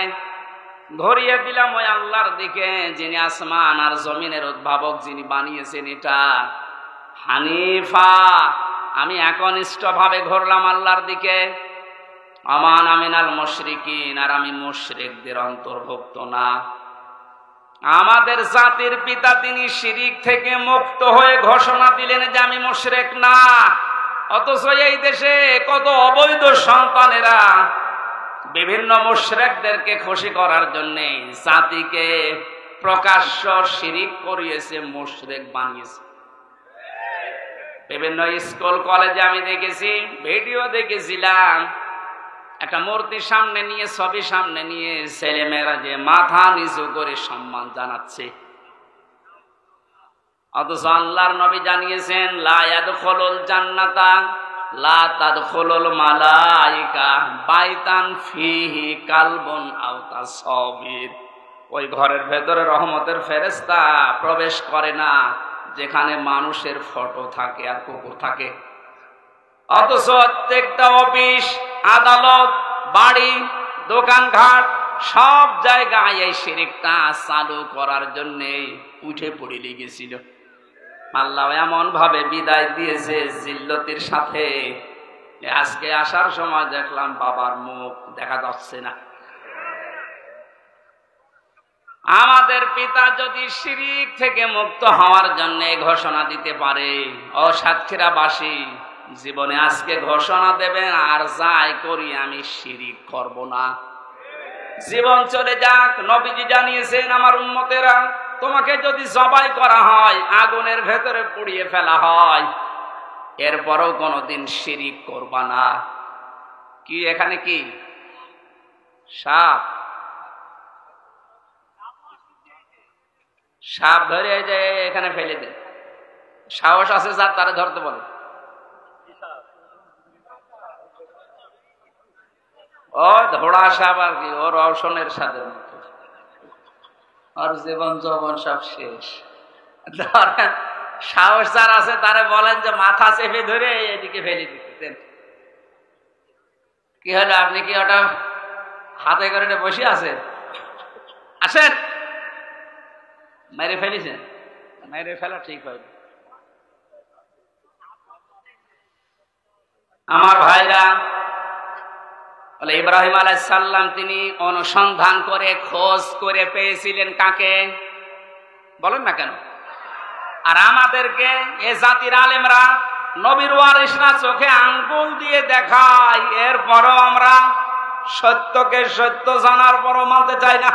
ধরিয়ে দিলাম ওই আল্লাহর দিকে, যিনি আসমান আর জমিনের উদ্ভাবক, যিনি বানিয়েছেন এটা। হানিফা, আমি একনিষ্ঠভাবে ঘুরলাম আল্লাহর দিকে। আমান আমিনাল মুশরিকিন, আর আমি মুশরিকদের অন্তর্ভুক্ত না। আমাদের জাতির পিতা তিনি শিরিক থেকে মুক্ত হয়ে ঘোষণা দিলেন যে আমি মুশরিক না। অথচ এই দেশে কত অবৈধ সন্তানেরা বিভিন্ন মুশরিকদেরকে খুশি করার জন্য জাতিকে প্রকাশ্য শিরিক করিয়েছে, মুশরিক বানিয়েছে। বিভিন্ন স্কুল কলেজে আমি দেখেছি, ভিডিও দেখেছিলাম, একটা মূর্তি সামনে নিয়ে, ছবি সামনে নিয়ে ছেলেমেয়েরা যে মাথা নিচু করে সম্মান জানাচ্ছে। অথচ আল্লাহর নবী জানিয়েছেন, লা ইয়াদখুলুল জান্নাতা লা তাদখুলুল মালাইকা বাইতান ফিহি কালবুন আও তাসাবির। ওই ঘরের ভেতরে রহমতের ফেরেশতা প্রবেশ করে না যেখানে মানুষের ফটো থাকে আর কুকুর থাকে। অথচ প্রত্যেকটা অফিস, আদালত, বাড়ি, দোকানঘাট, সব জায়গায় এই শিরকটা চালু করার জন্য উঠে পড়ে লেগেছিল। আল্লাহ এমন ভাবে বিদায় দিয়েছে জিল্লতির সাথে, আজকে আসার সময় দেখলাম বাবার মুখ দেখা যাচ্ছে না। আমাদের পিতা যদি শিরিক থেকে মুক্ত হওয়ার জন্য ঘোষণা দিতে পারে, ও সাতক্ষীরাবাসী, জীবনে আজকে ঘোষণা দেবেন, আর যাই করি আমি শিরিক করব না। জীবন চলে যাক, নবীজি জানিয়েছেন, আমার উম্মতেরা, তোমাকে যদি জবাই করা হয়, আগুনের ভেতরে পুড়িয়ে ফেলা হয়, এরপরও কোনোদিন শিরিক করবা না। কি এখানে কি সাপ? সাপ ধরে এই যে এখানে ফেলে দেন, সাহস আছে যার তারা ধরতে বলে। ও ধোড়া সাপ আর কি, ওর রওশনের সাথে আর জীবন যৌবন সব শেষ। সাহস যার আছে তারা বলেন যে মাথা চেপে ধরে এদিকে ফেলে দিতেন। কি হলো, আপনি কি ওটা হাতে করে বসে আছেন? আসেন, মেরে ফেলেছেন? মেরে ফেলা ঠিক হয়। আমার ভাইরা, বলে ইব্রাহিম আলাইহিস সালাম তিনি অনুসন্ধান করে খোঁজ করে পেয়েছিলেন কাকে? বলেন না কেন? আর আমাদেরকে এ জাতির আলেমরা, নবীর ওয়ারিসরা চোখে আঙ্গুল দিয়ে দেখায়, এরপরও আমরা সত্যকে সত্য জানার পরও মানতে চাই না।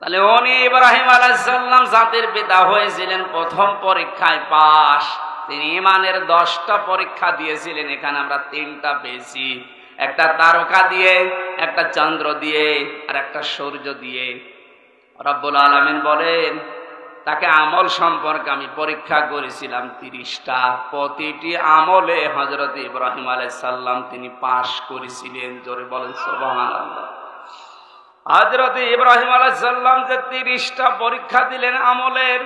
তাহলে উনি ইব্রাহিম আলাইহিস সালাম জাতির পিতা হয়েছিলেন প্রথম পরীক্ষায় পাস। তিনি ইমানের 10টা পরীক্ষা দিয়েছিলেন, এখানে আমরা 3টা পেয়েছি। একটা তারকা দিয়ে, একটা চন্দ্র দিয়ে, আর একটা সূর্য দিয়ে। রব্বুল আলামিন বলেন তাকে আমল সম্পর্কে আমি পরীক্ষা করেছিলাম 30টা। প্রতিটি আমলে হযরত ইব্রাহিম আলাইহিস সালাম তিনি পাস করেছিলেন। জোরে বলেন সুবহানাল্লাহ। হযরত ইব্রাহিম আলাইহিস সালাম যে 30টা পরীক্ষা দিলেন আমলের,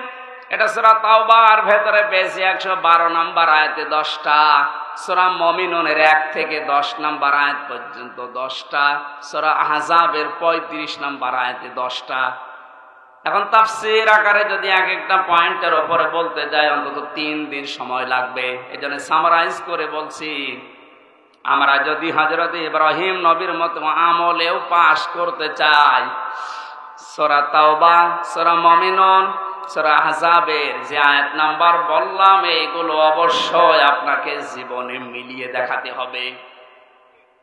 এটা সূরা তাওবার ভেতরে পেয়েছি 112 নম্বর আয়াতে 10টা, সূরা মুমিনুনের 1 থেকে 10 নম্বর আয়াত পর্যন্ত 10টা, সূরা আহজাবের 35 নম্বর আয়াতে 10টা। এখন তাফসীর আকারে যদি এক একটা পয়েন্টের উপরে বলতে যাই অন্তত 3 দিন সময় লাগবে। এজন্য সামারাইজ করে বলছি, আমরা যদি হযরত ইব্রাহিম নবীর মতো আমলেও পাস করতে চাই, সূরা তাওবা, সূরা মুমিনুন, সূরা আহজাবের যে আয়াত নাম্বার বললাম, এইগুলো অবশ্যই আপনাকে জীবনে মিলিয়ে দেখাতে হবে।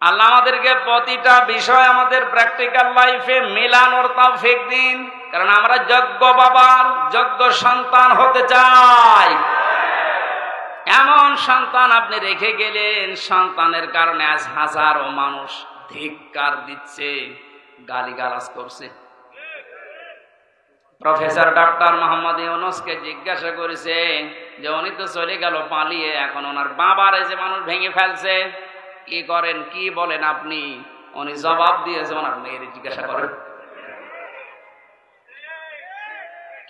আল্লাহ আমাদেরকে প্রতিটা বিষয় আমাদের প্র্যাকটিক্যাল লাইফে মেলানোর তৌফিক দিন, কারণ আমরা যোগ্য বাবার যোগ্য সন্তান হতে চাই। এমন সন্তান আপনি রেখে গেলেন, সন্তানের কারণে আজ হাজারো মানুষ ধিক্কার দিচ্ছে, গালিগালাজ করছে। প্রফেসর ডক্টর মোহাম্মদ ইউনূসকে জিজ্ঞাসা করেছেন যে উনি তো চলে গেল পালিয়ে, এখন ওনার বাবারে যে মানুষ ভেঙে ফেলছে, কি করেন, কি বলেন আপনি? উনি জবাব দিয়েছে, ওনার মেয়ের জিজ্ঞাসা করেন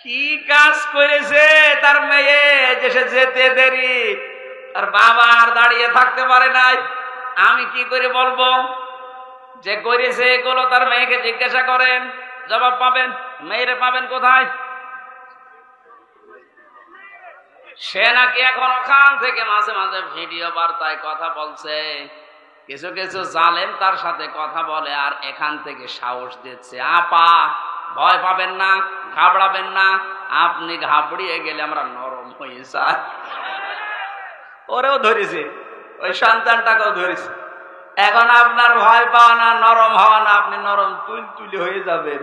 কি কাজ করেছে তার মেয়ে, যে সে যেতে দেরি, তার বাবা আর দাঁড়িয়ে থাকতে পারে নাই। আমি কি করে বলবো যে করেছে এগুলো? তার মেয়েকে জিজ্ঞাসা করেন, জবাব পাবেন। মেয়েরে পাবেন কোথায়? সে নাকি এখন ওখান থেকে মাঝে মাঝে ভিডিও বার্তায় কথা বলছে, কিছু কিছু জালেম তার সাথে কথা বলে আর এখান থেকে সাহস দিচ্ছে। আপা ভয় পাবেন না, ঘাবড়াবেন না, আপনি ঘাবড়িয়ে গেলে আমরা নরম হয়ে যাই। ওরেও ধরেছে, ওই সন্তানটাকেও ধরেছে। এখন আপনার ভয় পাওয়া না, নরম হওয়া না, আপনি নরম তুলতুলি হয়ে যাবেন।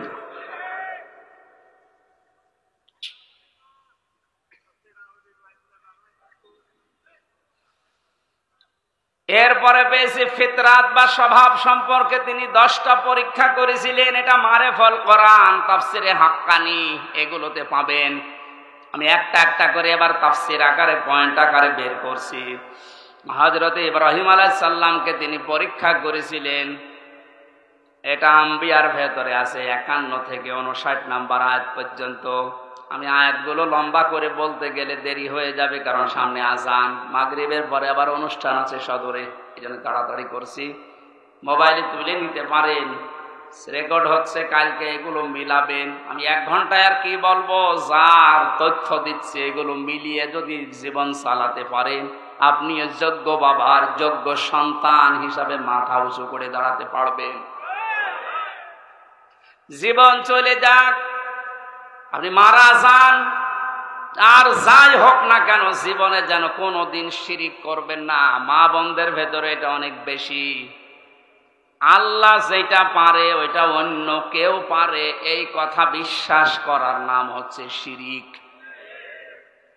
এরপরে পেয়েছি ফিতরাত বা স্বভাব সম্পর্কে তিনি 10টা পরীক্ষা করেছিলেন। এটা মারেফুল কোরআন, তাফসিরে হাক্কানি, এগুলোতে পাবেন। আমি একটা একটা করে এবার তাফসির আকারে পয়েন্ট আকারে বের করছি। হযরত ইব্রাহিম আলাইহিস সালামকে তিনি পরীক্ষা করেছিলেন, এটা আম্বিয়ার ভেতরে আছে 51 থেকে 59 নম্বর আয়াত পর্যন্ত। আমি আয়াতগুলো লম্বা করে বলতে গেলে দেরি হয়ে যাবে, কারণ সামনে আযান, মাগরিবের পরে আবার অনুষ্ঠান আছে সদরে, এই জন্য তাড়াতাড়ি করছি। মোবাইলে তুলে নিতে পারেন, রেকর্ড হচ্ছে, কালকে এগুলো মিলাবেন। আমি 1 ঘন্টায় আর কি বলবো, যার তথ্য দিচ্ছে এগুলো মিলিয়ে যদি জীবন চালাতে পারেন, আপনি যোগ্য বাবার যোগ্য সন্তান হিসাবে মাথা উঁচু করে দাঁড়াতে পারবেন। জীবন চলে যাক, আপনি মারা যান, আর যাই হোক না কেন জীবনে যেন কোনোদিন শিরিক করবেন না। মা বোনদের ভেতরে এটা অনেক বেশি। আল্লাহ যেটা পারে ওইটা অন্য কেউ পারে, এই কথা বিশ্বাস করার নাম হচ্ছে শিরিক।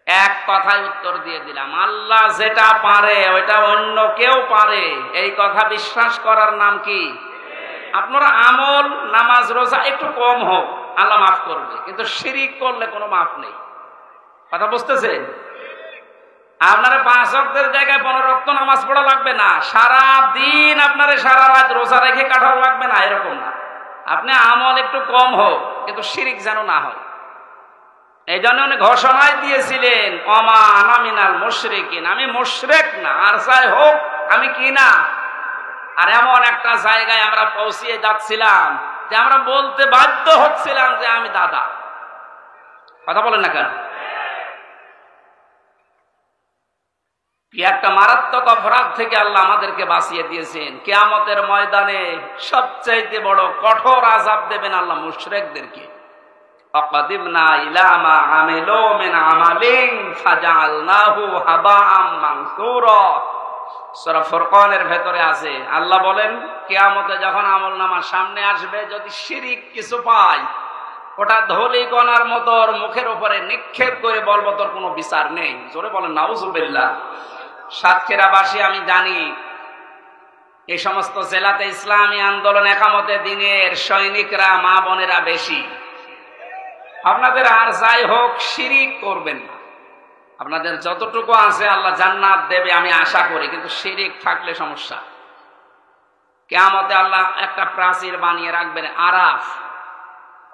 এক কথায় উত্তর দিয়ে দিলাম, আল্লাহ যেটা পারে ওইটা অন্য কেউ পারে, এই কথা বিশ্বাস করার নাম কি? আপনারা আমল নামাজ রোজা একটু কম হোক, আল্লাহ মাফ করবে, কিন্তু শিরিক করলে কোনো মাফ নেই। কথা বুঝতেছেন? আপনারা 5 ওয়াক্তের জায়গায় 15 ওয়াক্ত নামাজ পড়া লাগবে না, সারা দিন আপনারা সারা রাত রোজা রেখে কাটানো লাগবে না, এরকম না। আপনি আমল একটু কম হোক, কিন্তু শিরিক যেন না হয়। এই জন্য উনি ঘোষণায় দিয়েছিলেন, ওমা আনা মিনাল মুশরিকিন, আমি মুশরিক না, আর যাই হোক আমি কি না। আর এমন একটা জায়গায় আমরা পৌঁছিয়ে যাচ্ছিলাম যে আমরা বলতে বাধ্য হচ্ছিলাম যে আমি দাদা। কথা বলেন না কেন? কি একটা মারাত্মক অপরাধ থেকে আল্লাহ আমাদেরকে বাঁচিয়ে দিয়েছেন। কিয়ামতের ময়দানে সবচাইতে বড় কঠোর আযাব দেবেন আল্লাহ মুশরিকদেরকে। ফাকাদিমনা ইলা মা আমিলু মিন আমালিন ফাজআলনাহু হাবাআম মানসুরা। সূরা ফুরকানের ভেতরে আছে, আল্লাহ বলেন কিয়ামতে যখন আমলনামা সামনে আসবে, যদি শিরিক কিছু পাই, ওটা ধূলিকণার মতো ওর মুখের উপরে নিক্ষেপ করে বলবো তোর কোনো বিচার নেই। জোরে বলেন নাউজুবিল্লাহ। সাতক্ষীরাবাসী আমি জানি, এই সমস্ত জেলাতে ইসলামী আন্দোলন একামতে দিনের সৈনিকরা মা বোনেরা বেশি। আপনাদের আর যাই হোক শিরিক করবেন না, আপনাদের যতটুকু আছে আল্লাহ জান্নাত দেবে আমি আশা করি, কিন্তু শিরিক থাকলে সমস্যা। কিয়ামতে আল্লাহ একটা প্রাচীর বানিয়ে রাখবেন আরাফ,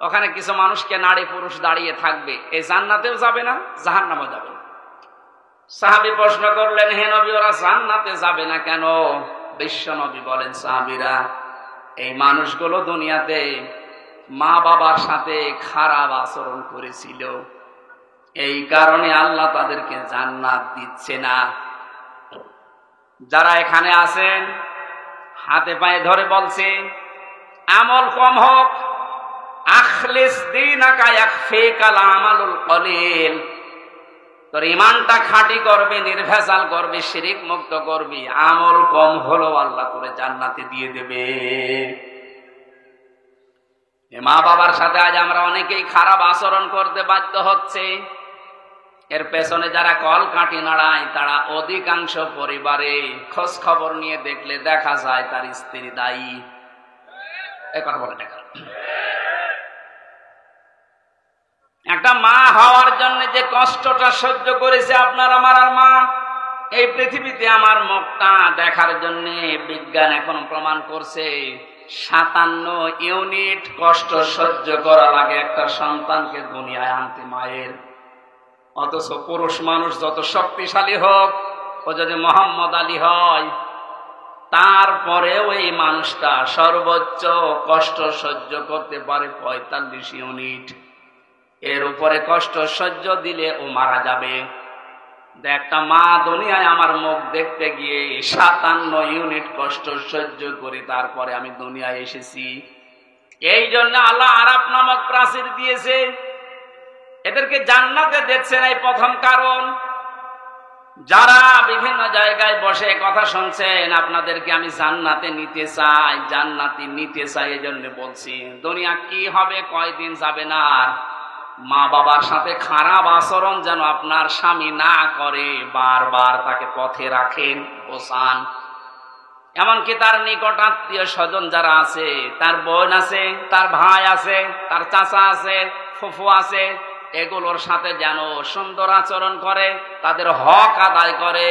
ওখানে কিছু মানুষকে নারী পুরুষ দাঁড়িয়ে থাকবে, এই জান্নাতেও যাবে না জাহান্নামেও যাবে না। সাহাবী প্রশ্ন করলেন, হে নবী ওরা জান্নাতে যাবে না কেন? বিশ্ব নবী বলেন, সাহাবীরা এই মানুষগুলো দুনিয়াতে মা বাবার সাথে খারাপ আচরণ করেছিল, এই কারণে আল্লাহ তাদেরকে জান্নাত দিচ্ছে না। যারা এখানে আছেন হাতে পায়ে ধরে বলছে আমল কম হোক, আখলিস দীনাকা ইয়াকফিকাল আমালুল কলিল, তোর ঈমানটা খাঁটি করবি, নির্ভেজাল করবি, শিরিক মুক্ত করবি, আমল কম হলো আল্লাহ তোরে জান্নাতে দিয়ে দেবে। মা বাবার সাথে আজ আমরা অনেকেই খারাপ আচরণ করতে বাধ্য হচ্ছে। এর পেছনে যারা কল কাঠি নাড়ায় তারা অধিকাংশ পরিবারে খোঁজ খবর নিয়ে দেখলে দেখা যায় তার স্ত্রী দায়ী। এই কথা বলে দেখা, একটা মা হওয়ার জন্য যে কষ্টটা সহ্য করেছে আপনার আমার আর মা, এই পৃথিবীতে আমার মুখটা দেখার জন্য বিজ্ঞান এখন প্রমাণ করছে 57 ইউনিট কষ্ট সহ্য করা লাগে একটা সন্তানকে দুনিয়ায় আনতে মায়ের। অথচ পুরুষ মানুষ যত শক্তিশালী হোক, ও যদি মোহাম্মদ আলী হয়, তারপরেও এই মানুষটা সর্বোচ্চ কষ্ট সহ্য করতে পারে 45 ইউনিট। এর উপরে কষ্ট সহ্য দিলে ও মারা যাবে। একটা মা দুনিয়ায় আমার মুখ দেখতে গিয়ে 57 ইউনিট কষ্ট সহ্য করে তারপরে আমি দুনিয়ায় এসেছি। এই জন্য আল্লাহ আরাফ নামক প্রাচীর দিয়েছে, এদেরকে জান্নাতে দেখছেন। এই প্রথম কারণ। যারা বিভিন্ন জায়গায় বসে কথা শুনছেন, আপনাদেরকে আমি জান্নাতে নিতে চাই, জান্নাতি নিতে চাই, এই জন্য বলছি দুনিয়া কি হবে কয়দিন যাবে না। আর মা বাবার সাথে খারাপ আচরণ যেন আপনার স্বামী না করে, বারবার তাকে পথে রাখেন, বোঝান। এমনকি তার নিকট আত্মীয় স্বজন যারা আছে, তার বোন আছে, তার ভাই আছে, তার চাচা আছে, ফুফু আছে, এগুলোর সাথে যেন সুন্দর আচরণ করে, তাদের হক আদায় করে,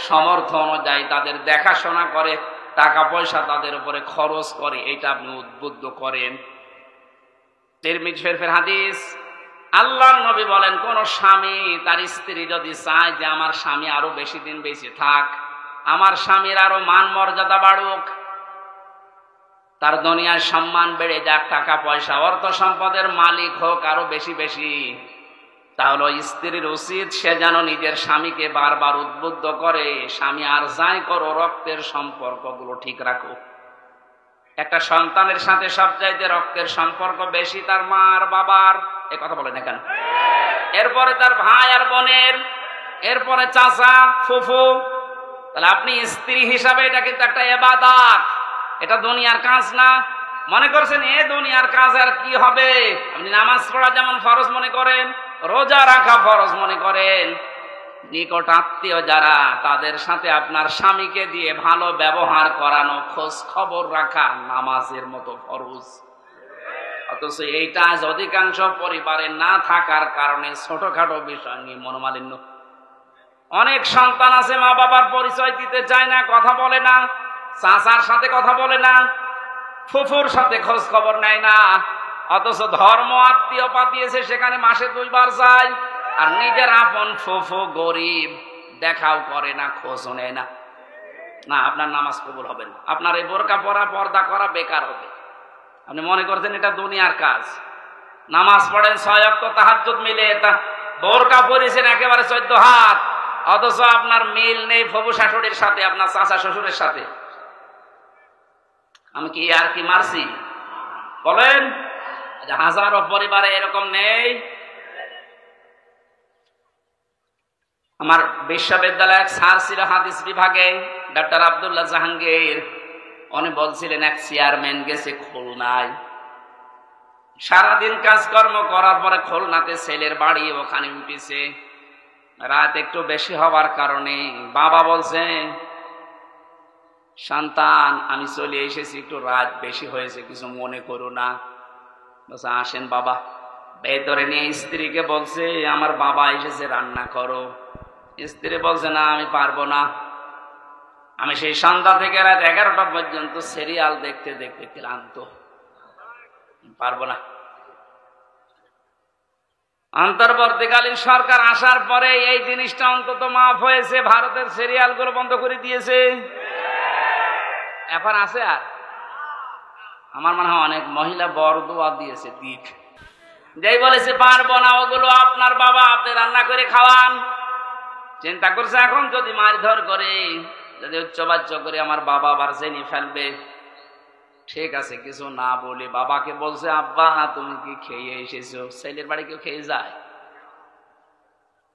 সমর্থ অনুযায়ী তাদের দেখাশোনা করে, টাকা পয়সা তাদের উপরে খরচ করে, এটা আপনি উদ্বুদ্ধ করেন। তিরমিজি শরীফের হাদিস, আল্লাহর নবী বলেন, কোন স্বামী তার স্ত্রী যদি চায় যে আমার স্বামী আরো বেশি দিন বেঁচে থাক, আমার স্বামীর আরো মান মর্যাদা বাড়ুক, তার দুনিয়ার সম্মান বেড়ে যাক, টাকা পয়সা অর্থ সম্পদের মালিক হোক আরো বেশি বেশি, তাহলে স্ত্রীর উচিত সে যেন নিজের স্বামীকে বারবার উদ্বুদ্ধ করে, স্বামী আর যাই করো রক্তের সম্পর্কগুলো ঠিক রাখো। একটা সন্তানের সাথে সবচাইতে রক্তের সম্পর্ক বেশি তার মা আর বাবার, এ কথা বলেন এখানে। এরপরে তার ভাই আর বোনের, এরপরে চাচা ফুফু। তাহলে আপনি স্ত্রী হিসাবে এটা কিন্তু একটা ইবাদত, এটা দুনিয়ার কাজ না। মনে করছেন এ দুনিয়ার কাজ আর কি হবে? আপনি নামাজ পড়া যেমন ফরজ মনে করেন, রোজা রাখা ফরজ মনে করেন, নিকট আত্মীয় যারা, তাদের সাথে আপনার স্বামীকে দিয়ে ভালো ব্যবহার করানো, খোঁজ খবর রাখা নামাজের মতো ফরজ। অথচ এইটা আজ অধিকাংশ পরিবারে না থাকার কারণে ছোটখাটো বিষয় নিয়ে মনোমালিন্য। অনেক সন্তান আছে মা বাবার পরিচয় দিতে চায় না, কথা বলে না, চাচার সাথে কথা বলে না, ফুফুর সাথে খোঁজ খবর নেয় না। অথচ ধর্ম আত্মীয় পাতিয়েছে, সেখানে মাসে 2 বার যায়। আর নিজের আপন ফুফু গরিব, দেখাও করে না, খোঁজও নেয় না। না, আপনার নামাজ কবুল হবে না। আপনার এই বোরকা পরা, পর্দা করা বেকার হবে। আপনি মনে করছেন এটা দুনিয়ার কাজ। নামাজ পড়েন 6 ওয়াক্ত তাহাজ্জুদ মিলে, বোরকা পরেছেন একেবারে 14 হাত, অথচ আপনার মিল নেই ফুফু শাশুড়ির সাথে, আপনার চাচা শ্বশুরের সাথে। আমি কি আর কি মারছি বলেন? হাজারো পরিবারে এরকম নেই। আমার বিশ্ববিদ্যালয়ের স্যার ছিল হাদিস বিভাগে, ডক্টর আব্দুল্লাহ জাহাঙ্গীর। উনি বলছিলেন এক চেয়ারম্যান গেছে খুলনায়, সারাদিন কাজকর্ম করার পরে খুলনাতে ছেলের বাড়ি, ওখানে উঠেছে। রাত একটু বেশি হওয়ার কারণে বাবা বলছে, সন্তান আমি চলে এসেছি, একটু রাত বেশি হয়েছে, কিছু মনে করো না। বলছে আসেন বাবা। ভেতরে নিয়ে স্ত্রীকে বলছে, আমার বাবা এসেছে, রান্না করো। স্ত্রী বলছে না, আমি পারবো না। আমি সেই সন্ধ্যা থেকে রাত 11টা পর্যন্ত সিরিয়াল দেখতে দেখতে ক্লান্ত, পারবো না। অন্তর্বর্তীকালীন সরকার আসার পরে এই জিনিসটা অন্তত মাফ হয়েছে। ভারতের সিরিয়ালগুলো বন্ধ করে দিয়েছে। এখন আছে আর আমার মনে হয় অনেক মহিলা বরদোয়া দিয়েছে দিক, যেই বলেছে পারবো না, ওগুলো আপনার বাবা, আপনি রান্না করে খাওয়ান। চিন্তা করছে এখন যদি মারধর করে, যদি উচ্চবাচ্য করে আমার বাবা আবার জেনে ফেলবে। ঠিক আছে, কিছু না বলে বাবাকে বলছে, আব্বা তুমি কি খেয়ে এসেছো? ছেলের বাড়ি কেউ খেয়ে যায়?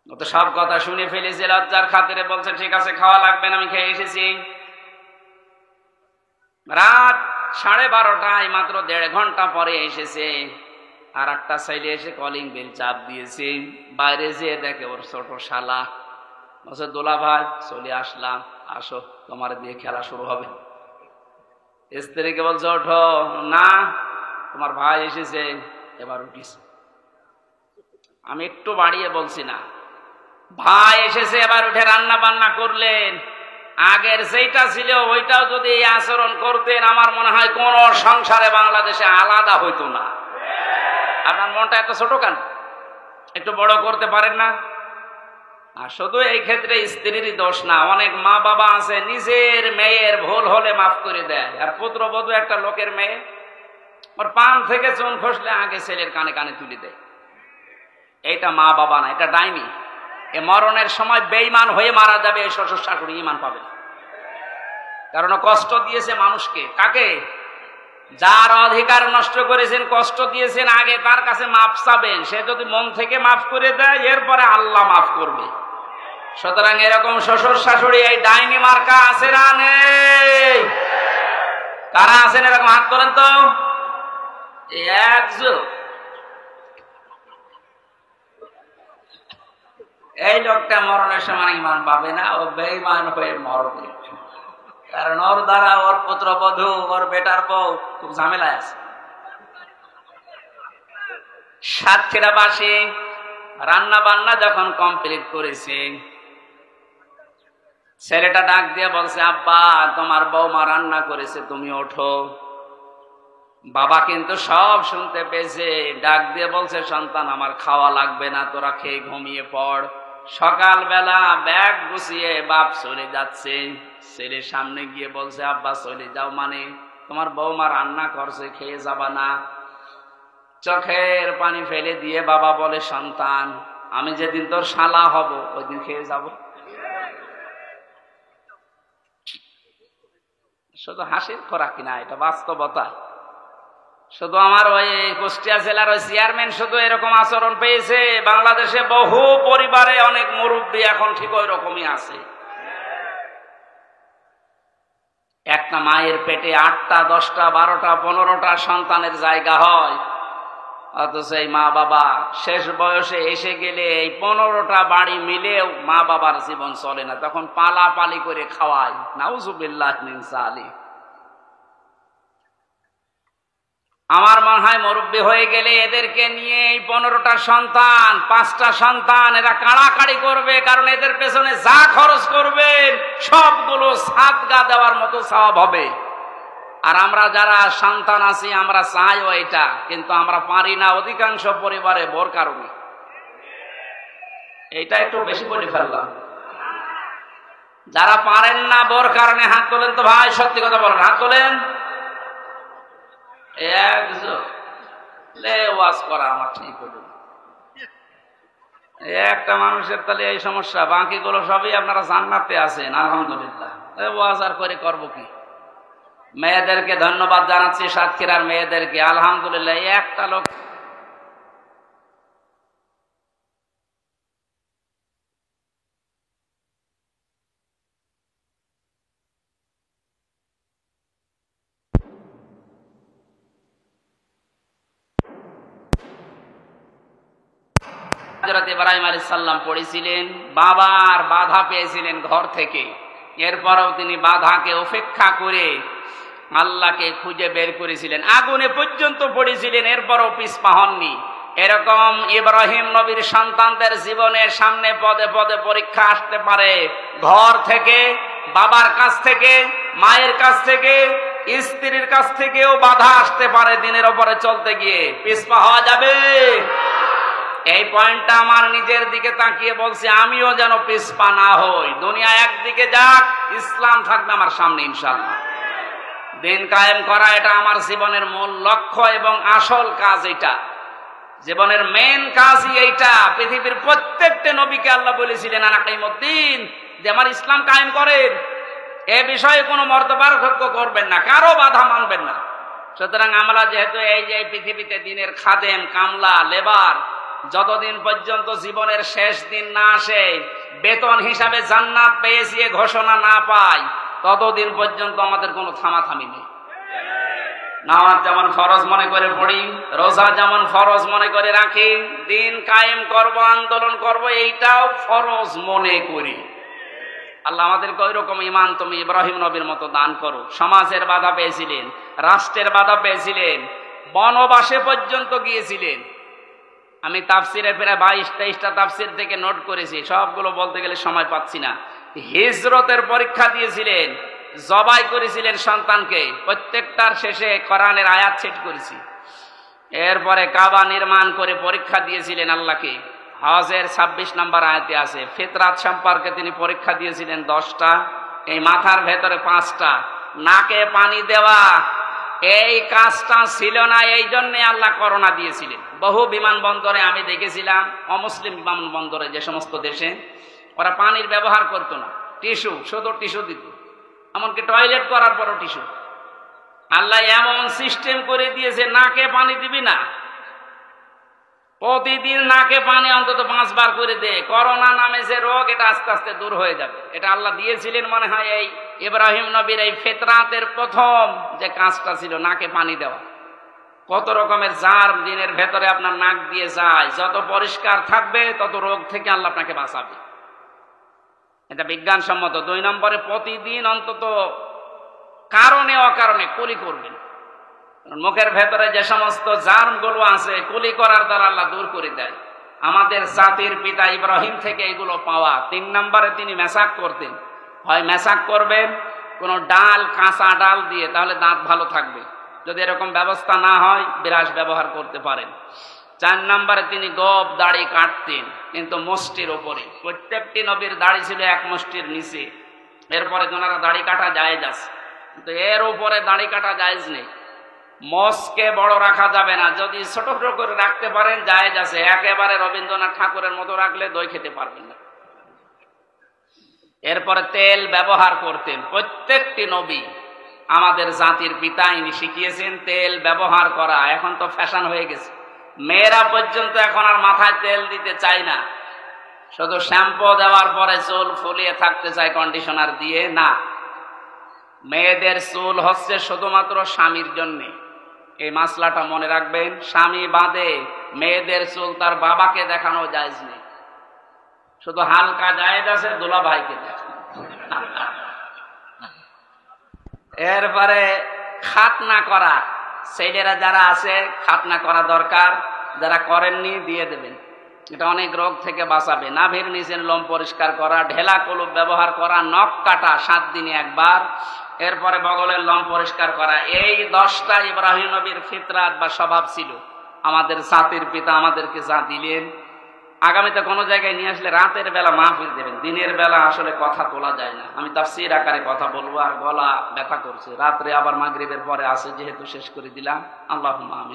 ও তো সব কথা শুনে ফেলেছে, লজ্জার খাতিরে বলছে ঠিক আছে, খাওয়া লাগবে না, আমি খেয়ে এসেছি। রাত 12:30, মাত্র 1.5 ঘন্টা পরে এসেছে। আর একটা ছেলে এসে কলিং বেল চাপ দিয়েছে। বাইরে যেয়ে দেখে ওর ছোট শালা। বলছে দোলা ভাই চলে আসলাম, আসো, তোমার দিয়ে খেলা শুরু হবে। স্ত্রীকে বলছে ওঠো। না, তোমার ভাই এসেছে, এবার উঠিস। আমি একটু বাড়িয়ে বলছি না, ভাই এসেছে, এবার উঠে রান্না বান্না করলেন। আগের যেটা ছিল ওইটাও যদি এই আচরণ করতেন, আমার মনে হয় কোন সংসারে বাংলাদেশে আলাদা হইতো না। আপনার মনটা এত ছোট কেন? একটু বড় করতে পারেন না? আর শুধু এই ক্ষেত্রে স্ত্রীরই দোষ না, অনেক মা বাবা আছে নিজের মেয়ের ভুল হলে মাফ করে দেয়। আর পুত্রবধূ একটা লোকের মেয়ে, ওর পান থেকে চুন খসলে আগে ছেলের কানে কানে তুলে দেয়। এইটা মা বাবা না, এটা ডাইনি। এ মরণের সময় বেঈমান হয়ে মারা যাবে, এই শ্বশুর শাশুড়ি ঈমান পাবে না। কারণ কষ্ট দিয়েছে মানুষকে। কাকে? যার অধিকার নষ্ট করেছেন, কষ্ট দিয়েছেন, আগে তার কাছে মাফ চাবেন। সে যদি মন থেকে মাফ করে দেয়, এরপরে আল্লাহ মাফ করবে। সুতরাং এরকম শ্বশুর শাশুড়ি এই ডাইনি মার্কা আছে না নেই? কারা আছেন এরকম হাত তোলেন তো। একজন এই লোকটা মরণের সময় ঈমান পাবে না, ও বেঈমান হয়ে মরবে। কারণ ওর দ্বারা ওর পুত্রবধূ, ওর বেটার বউ খুব ঝামেলায় আছে। সাতক্ষীরাবাসী রান্না বান্না যখন কমপ্লিট করেছে, ছেলেটা ডাক দিয়ে বলছে, আব্বা তোমার বৌমা রান্না করেছে, তুমি ওঠো। বাবা কিন্তু সব শুনতে পেয়েছে, ডাক দিয়ে বলছে, সন্তান আমার খাওয়া লাগবে না, তোরা খেয়ে ঘুমিয়ে পড়। সকালবেলা ব্যাগ গুছিয়ে বাপ চলে যাচ্ছে। ছেলের সামনে গিয়ে বলছে, আব্বা চলে যাও মানে? তোমার বৌমা রান্না করছে, খেয়ে যাবা না? চোখের পানি ফেলে দিয়ে বাবা বলে, সন্তান আমি যেদিন তোর শালা হব ওই দিন খেয়ে যাব। শুধু হাসির খোরাক কিনা, এটা বাস্তবতা। শুধু আমার ওই কুষ্টিয়া জেলার ওই চেয়ারম্যান শুধু এরকম আচরণ পেয়েছে? বাংলাদেশে বহু পরিবারে অনেক মুরব্বী এখন ঠিক ওই রকমই আছে। একটা মায়ের পেটে 8টা 10টা 12টা 15টা সন্তানের জায়গা হয়। অথচ এই মা বাবা শেষ বয়সে এসে গেলে এই 15টা বাড়ি মিলেও মা বাবার জীবন চলে না, তখন পালাপালি করে খাওয়ায়। নাউজুবিল্লাহ মিন যালিক। আমার মনে হয় মুরব্বী হয়ে গেলে এদেরকে নিয়ে এই 15টা সন্তান, 5টা সন্তান, এরা কাড়াকাড়ি করবে, কারণ এদের পেছনে যা খরচ করবেন সবগুলো সাদগা দেওয়ার মতো সওয়াব হবে। আর আমরা যারা সন্তান আছি আমরা চাইও এটা, কিন্তু আমরা পারি না অধিকাংশ পরিবারে বোর কারণে। এটা একটু বেশি বলে ফেললাম। যারা পারেন না বোর কারণে হাত তোলেন তো ভাই, সত্যি কথা বলেন, হাত তোলেন। ওয়াজ করা আমার ঠিক হলো, একটা মানুষের তাহলে এই সমস্যা, বাকিগুলো সবই আপনারা জান্নাতে আছেন আলহামদুলিল্লাহ। ওয়াজ আর করে করবো কি? মেয়েদেরকে ধন্যবাদ জানাচ্ছি, সাতক্ষীরার মেয়েদেরকে আলহামদুলিল্লাহ। একটা লোক হযরত ইব্রাহিম আলাইহিস সালাম পড়েছিলেন, বাবার বাধা পেয়েছিলেন ঘর থেকে, এরপরও তিনি বাধাকে উপেক্ষা করে আল্লাহকে খুঁজে বের করেছিলেন, আগুনে পর্যন্ত পড়েছিলেন, এরপরও পিছপা হননি। এরকম ইব্রাহিম নবীর সন্তানদের জীবনের সামনে পদে পদে পরীক্ষা আসতে পারে, ঘর থেকে, বাবার কাছ থেকে, মায়ের কাছ থেকে, স্ত্রীর কাছ থেকেও বাধা আসতে পারে। দিনের উপরে চলতে গিয়ে পিছপা হওয়া যাবে? এই পয়েন্টটা আমার নিজের দিকে তাকিয়ে বলছি, আমিও যেন পিছপা না হই। দুনিয়া একদিকে যাক, ইসলাম থাকবে আমার সামনে ইনশাআল্লাহ। দিন কায়েম করা এটা আমার জীবনের মূল লক্ষ্য এবং আসল কাজ। এটা জীবনের মেন কাজই এইটা। পৃথিবীর প্রত্যেকটা নবীকে আল্লাহ বলেছিলেন আনাকিমুদ্দিন, যে আমার ইসলাম কায়েম করেন, এ বিষয়ে কোনো মতপার্থক্য করবেন না, কারো বাধা মানবেন না। সুতরাং আমরা যেহেতু এই যে পৃথিবীতে দিনের খাদেম, কামলা, লেবার, যতদিন পর্যন্ত জীবনের শেষ দিন না আসে, বেতন হিসাবে জান্নাত পেয়েছি এ ঘোষণা না পাই, ততদিন পর্যন্ত আমাদের কোনো থামাথামি নেই। নামাজ যেমন ফরজ মনে করে পড়ি, রোজা যেমন ফরজ মনে করে রাখি, দিন কায়েম করব, আন্দোলন করব, এইটাও ফরজ মনে করি। আল্লাহ আমাদেরকে ওই রকম ঈমান তুমি ইব্রাহিম নবীর মতো দান করো। সমাজের বাধা পেয়েছিলেন, রাষ্ট্রের বাধা পেয়েছিলেন, বনবাসে পর্যন্ত গিয়েছিলেন। আমি তাফসিরে প্রায় 22-23টা তাফসির থেকে নোট করেছি, সবগুলো বলতে গেলে সময় পাচ্ছি না। হিজরতের পরীক্ষা দিয়েছিলেন, জবাই করেছিলেন সন্তানকে, প্রত্যেকটার শেষে কোরআনের আয়াত সেট করেছি। এরপরে কাবা নির্মাণ করে পরীক্ষা দিয়েছিলেন আল্লাহকে, হজের 26 নম্বর আয়াতে আছে। ফিতরাত সম্পর্কে তিনি পরীক্ষা দিয়েছিলেন 10টা, এই মাথার ভেতরে 5টা। নাকে পানি দেওয়া এই কাজটা ছিল না, এই জন্য আল্লাহ করোনা দিয়েছিলেন। বহু বিমানবন্দরে আমি দেখেছিলাম, অমুসলিম বিমানবন্দরে যে সমস্ত দেশে, ওরা পানির ব্যবহার করতো না, টিস্যু, শুধু টিস্যু দিত, এমনকি টয়লেট করার পরও টিস্যু। আল্লাহ এমন সিস্টেম করে দিয়েছে, নাকে পানি দিবি না, প্রতিদিন নাকে পানি অন্তত 5 বার করে দে। করোনা নামে যে রোগ, এটা আস্তে আস্তে দূর হয়ে যাবে। এটা আল্লাহ দিয়েছিলেন মনে হয় এই ইব্রাহিম নবীর এই ফিতরাতের প্রথম যে কাজটা ছিল, নাকে পানি দেওয়া। কত রকমের জার্ম দিনের ভেতরে আপনার নাক দিয়ে যায়, যত পরিষ্কার থাকবে তত রোগ থেকে আল্লাহ আপনাকে বাঁচাবে। এটা বিজ্ঞানসম্মত। 2 নম্বরে প্রতিদিন অন্তত কারণে অকারণে কুলি করবেন। মুখের ভেতরে যে সমস্ত জার্মগুলো আছে, কুলি করার দ্বারা আল্লাহ দূর করে দেয়। আমাদের জাতির পিতা ইব্রাহিম থেকে এগুলো পাওয়া। 3 নম্বরে তিনি মেসাক করতেন, হয় মেসাক করবেন কোনো ডাল, কাঁচা ডাল দিয়ে, তাহলে দাঁত ভালো থাকবে। যদি এরকম ব্যবস্থা না হয়, বিরাস ব্যবহার করতে পারেন। 4 নম্বরে তিনি গোপ দাড়ি কাটতেন, কিন্তু মুষ্টির ওপরে। প্রত্যেকটি নবীর দাড়ি ছিল 1 মুষ্টির নিচে। এরপরে ওনারা দাড়ি কাটা জায়েজ আছে, কিন্তু এর উপরে দাড়ি কাটা জায়েজ নেই। মোষকে বড় রাখা যাবে না, যদি ছোট ছোট করে রাখতে পারেন জায়েজ আছে। একেবারে রবীন্দ্রনাথ ঠাকুরের মতো রাখলে দই খেতে পারবেন না। এরপরে তেল ব্যবহার করতেন প্রত্যেকটি নবী। আমাদের জাতির পিতা ইনি শিখিয়েছেন তেল ব্যবহার করা। এখন তো ফ্যাশন হয়ে গেছে, মেয়েরা পর্যন্ত এখন আর মাথায় তেল দিতে চায় না, শুধু শ্যাম্পু দেওয়ার পরে চুল ফুলিয়ে থাকতে চায় কন্ডিশনার দিয়ে। না, মেয়েদের চুল হচ্ছে শুধুমাত্র স্বামীর জন্যে, এই মাসলাটা মনে রাখবেন। স্বামী বাদে মেয়েদের চুল তার বাবাকে দেখানো জায়েজ নেই, শুধু হালকা জায়েজ আছে দুলা ভাইকে দেখানো। এরপরে খাতনা করা, ছেলেরা যারা আছে খাতনা করা দরকার, যারা করেননি দিয়ে দেবেন, এটা অনেক রোগ থেকে বাঁচাবে। নাভির নিচের লোম পরিষ্কার করা, ঢেলা কলুপ ব্যবহার করা, নখ কাটা 7 দিনে একবার, এরপরে বগলের লোম পরিষ্কার করা। এই 10টা ইব্রাহিম নবীর ফিতরাত বা স্বভাব ছিল। আমাদের জাতির পিতা আমাদেরকে যা দিলেন, আগামীতে কোনো জায়গায় নিয়ে আসলে রাতের বেলা মাহফিল দেবেন, দিনের বেলা আসলে কথা তোলা যায় না। আমি তাফসীর আকারে কথা বলবো আর গলা ব্যথা করছে, রাত্রে আবার মাগরিবের পরে আছে, যেহেতু শেষ করে দিলাম। আল্লাহুম্মা আমিন।